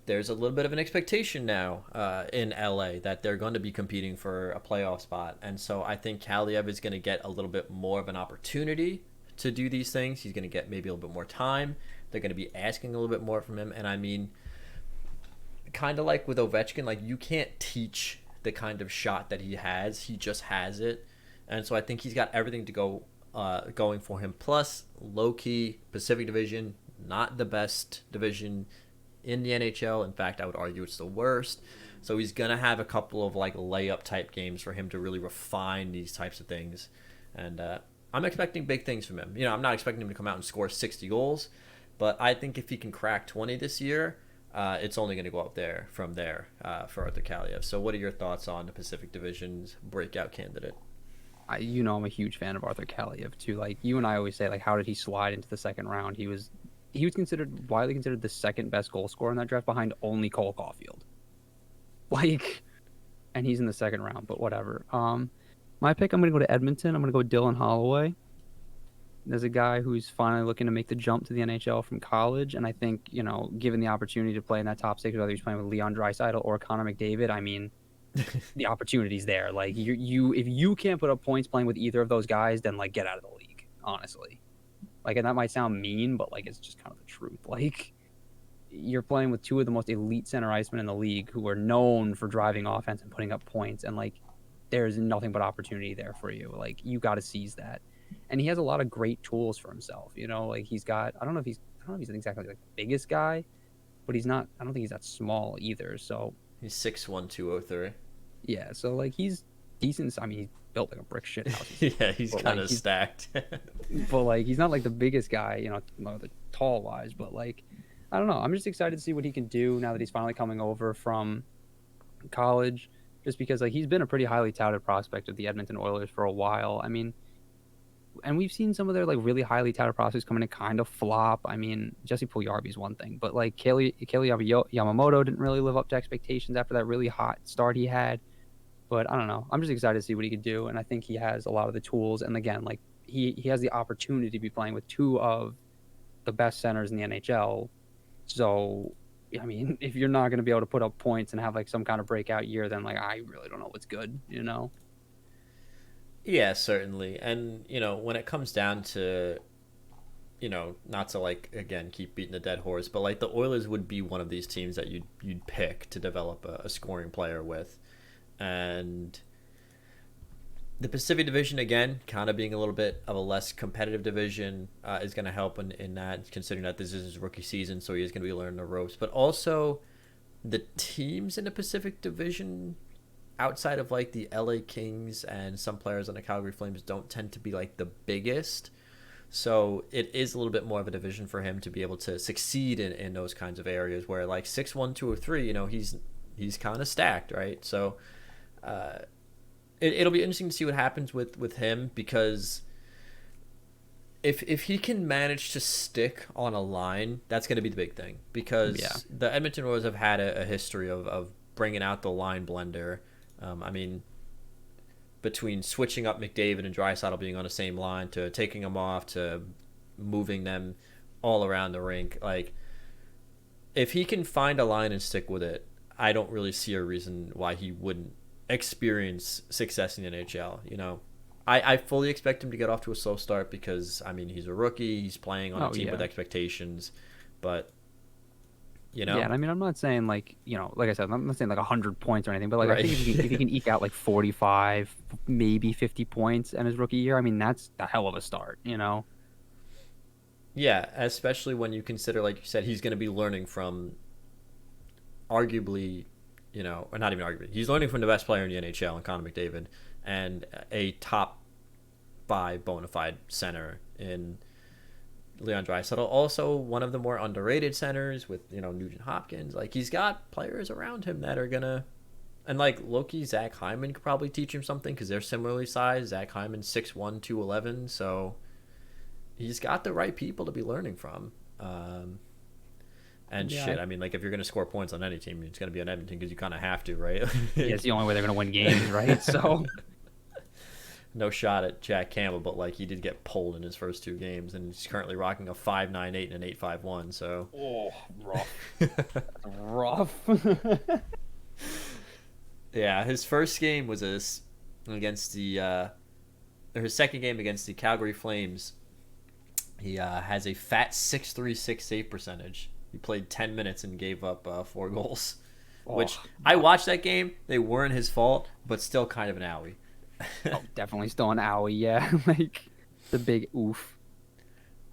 there's a little bit of an expectation now in LA that they're going to be competing for a playoff spot. And so I think Kaliev is going to get a little bit more of an opportunity to do these things. He's going to get maybe a little bit more time. They're going to be asking a little bit more from him. And I mean, kind of like with Ovechkin, like you can't teach the kind of shot that he has. He just has it. And so I think he's got everything to go going for him. Plus, low-key, Pacific Division, not the best division in the NHL. In fact, I would argue it's the worst. So he's going to have a couple of like layup type games for him to really refine these types of things. And I'm expecting big things from him. I'm not expecting him to come out and score 60 goals, but I think if he can crack 20 this year, it's only going to go up there from there for Arthur Kaliev. So what are your thoughts on the Pacific Division's breakout candidate? I'm a huge fan of Arthur Kaliev too. Like you and I always say, like how did he slide into the second round? He was widely considered the second best goal scorer in that draft behind only Cole Caulfield. Like, and he's in the second round, but whatever. My pick, I'm going to go to Edmonton. I'm going to go with Dylan Holloway. There's a guy who's finally looking to make the jump to the NHL from college, and I think, given the opportunity to play in that top six, whether he's playing with Leon Draisaitl or Connor McDavid, I mean, the opportunity's there. Like, if you can't put up points playing with either of those guys, then, like, get out of the league, honestly. Like, and that might sound mean, but, like, it's just kind of the truth. Like, you're playing with two of the most elite center icemen in the league who are known for driving offense and putting up points, and, like, there's nothing but opportunity there for you. Like, you got to seize that. And he has a lot of great tools for himself. Like he's got, I don't know if he's exactly like the biggest guy, but I don't think he's that small either. So he's 6'1", 203. Yeah. So like he's decent. I mean, he's built like a brick shit house. Yeah. He's kind of stacked. But like, he's not like the biggest guy, the tall wise, but like, I don't know. I'm just excited to see what he can do now that he's finally coming over from college, just because like he's been a pretty highly touted prospect of the Edmonton Oilers for a while. I mean, and we've seen some of their like really highly touted prospects come in and kind of flop. I mean, Jesse Puljujarvi is one thing, but like Kale Yamamoto didn't really live up to expectations after that really hot start he had. But I don't know. I'm just excited to see what he could do, and I think he has a lot of the tools. And again, like he has the opportunity to be playing with two of the best centers in the NHL. So, I mean, if you're not going to be able to put up points and have like some kind of breakout year, then like I really don't know what's good, Yeah, certainly. And, when it comes down to, not to like, again, keep beating the dead horse, but like the Oilers would be one of these teams that you'd pick to develop a scoring player with. And the Pacific Division, again, kind of being a little bit of a less competitive division is going to help in that, considering that this is his rookie season, so he is going to be learning the ropes. But also, the teams in the Pacific Division outside of like the LA Kings and some players on the Calgary Flames don't tend to be like the biggest. So it is a little bit more of a division for him to be able to succeed in those kinds of areas where like 6'1", 203, he's kind of stacked, right? So it'll be interesting to see what happens with him, because if he can manage to stick on a line, that's going to be the big thing, because the Edmonton Oilers have had a history of bringing out the line blender. I mean, between switching up McDavid and Draisaitl being on the same line to taking them off to moving them all around the rink. Like, if he can find a line and stick with it, I don't really see a reason why he wouldn't experience success in the NHL. You know, I fully expect him to get off to a slow start because, I mean, he's a rookie. He's playing on a team with expectations. But, you know. Yeah, and I mean, I'm not saying, like, you know, like I said, I'm not saying like 100 points or anything, but like Right. I think if he can eke out like 45, maybe 50 points in his rookie year, I mean, that's a hell of a start, you know? Yeah, especially when you consider, like you said, he's going to be learning from arguably, you know, or not even arguably, he's learning from the best player in the NHL, and Connor McDavid, and a top 5 bona fide center in Leon Draisaitl. Also, one of the more underrated centers with, you know, Nugent Hopkins. Like, he's got players around him that are going to, and like Loki, Zach Hyman could probably teach him something because they're similarly sized. Zach Hyman 6'1", 211, so he's got the right people to be learning from. And Yeah, shit, I mean, like, if you're going to score points on any team, it's going to be on Edmonton because you kind of have to, right? yeah, it's the only way they're going to win games, right? So, No shot at Jack Campbell, but, like, he did get pulled in his first 2 games, and he's currently rocking a 5.98 and an 8.51, so. oh, rough. Yeah, his first game was against the, or his second game against the Calgary Flames. He has a fat 6.36 save percentage. He played 10 minutes and gave up 4 goals, which I watched that game. They weren't his fault, but still kind of an owie. Definitely still an owie, yeah. Like, the big oof.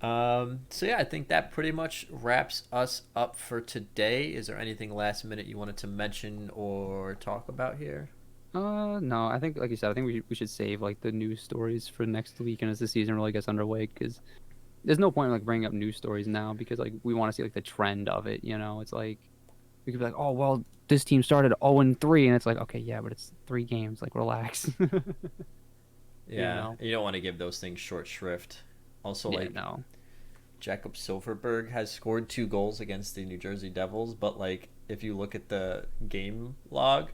So yeah, I think that pretty much wraps us up for today. Is there anything last minute you wanted to mention or talk about here? No, I think, like you said, I think we should save, like, the news stories for next week and as the season really gets underway, because there's no point in, like, bringing up news stories now because, like, we want to see, like, the trend of it, you know? It's like, we could be like, oh, well, this team started 0-3, and it's like, okay, yeah, but it's 3 games, like, relax. Yeah, you don't want to give those things short shrift. Also, Yeah, like, no. Jakob Silfverberg has scored 2 goals against the New Jersey Devils, but, like, if you look at the game log,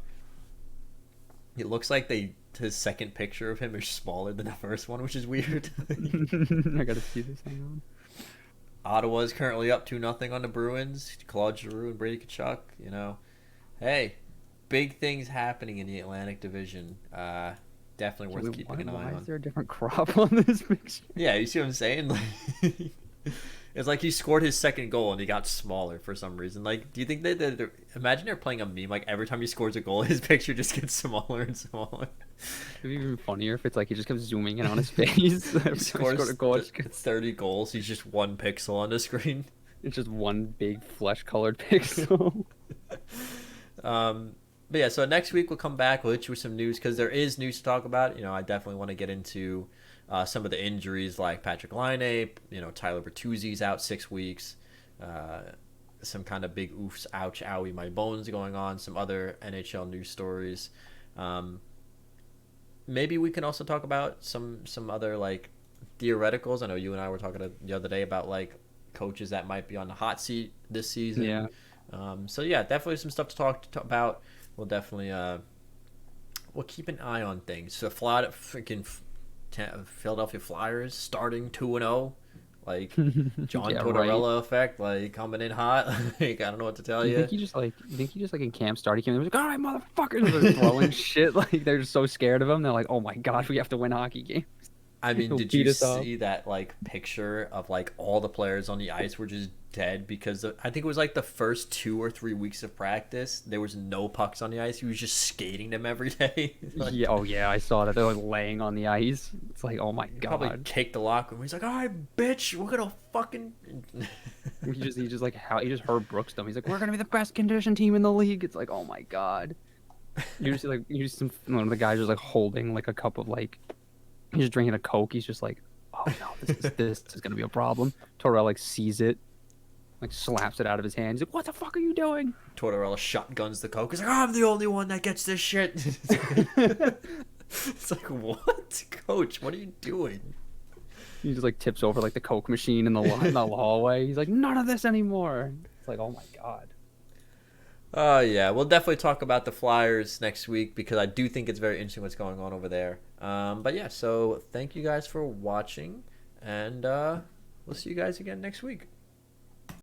it looks like his second picture of him is smaller than the first one, which is weird. I gotta see this. Hang on. Ottawa is currently up 2-0 on the Bruins. Claude Giroux and Brady Tkachuk. You know, hey, big things happening in the Atlantic Division. Definitely worth keeping an eye on. Why is there a different crop on this picture? Yeah, you see what I'm saying? Like, it's like he scored his second goal and he got smaller for some reason. Like, do you think that imagine they're playing a meme, like every time he scores a goal, his picture just gets smaller and smaller? It'd be even funnier if it's like he just kept zooming in on his face. He scores 30 goals. He's just 1 pixel on the screen. It's just one big flesh-colored pixel. But yeah, so next week we'll come back. We'll hit you with some news because there is news to talk about. You know, I definitely want to get into some of the injuries like Patrick Laine. You know, Tyler Bertuzzi's out 6 weeks. Some kind of big oofs, ouch, owie, my bones going on. Some other NHL news stories. Maybe we can also talk about some other like theoreticals. I know you and I were talking the other day about like coaches that might be on the hot seat this season. Yeah. So yeah, definitely some stuff to talk about. We'll definitely we'll keep an eye on things. So Philadelphia Flyers starting 2-0, like John Tortorella effect, like coming in hot. Like, I don't know what to tell you. You think he just like in camp started, he was like, all right, motherfuckers, they're throwing shit. Like they're just so scared of him. They're like, oh my god, we have to win hockey games. I mean, He'll did beat you us up. see that like picture of like all the players on the ice were just dead because I think it was like the first 2 or 3 weeks of practice. There was no pucks on the ice. He was just skating them every day. Like, Yeah, oh yeah, I saw that. They're like laying on the ice. It's like, oh my probably god. kicked the locker room. He's like, all right, bitch, we're gonna fucking. He just heard Brookston. He's like, we're gonna be the best conditioned team in the league. It's like, oh my god. You just see one of the guys just like holding like a cup of like, he's just drinking a Coke. He's just like, oh no, this is gonna be a problem. Torrell like sees it, like slaps it out of his hand. He's like, what the fuck are you doing? Tortorella shotguns the Coke. He's like, I'm the only one that gets this shit. It's like, what, coach? What are you doing? He just like tips over like the Coke machine in the hallway. He's like, none of this anymore. It's like, oh my god. Yeah, we'll definitely talk about the Flyers next week because I do think it's very interesting what's going on over there. But yeah, so thank you guys for watching, and we'll see you guys again next week.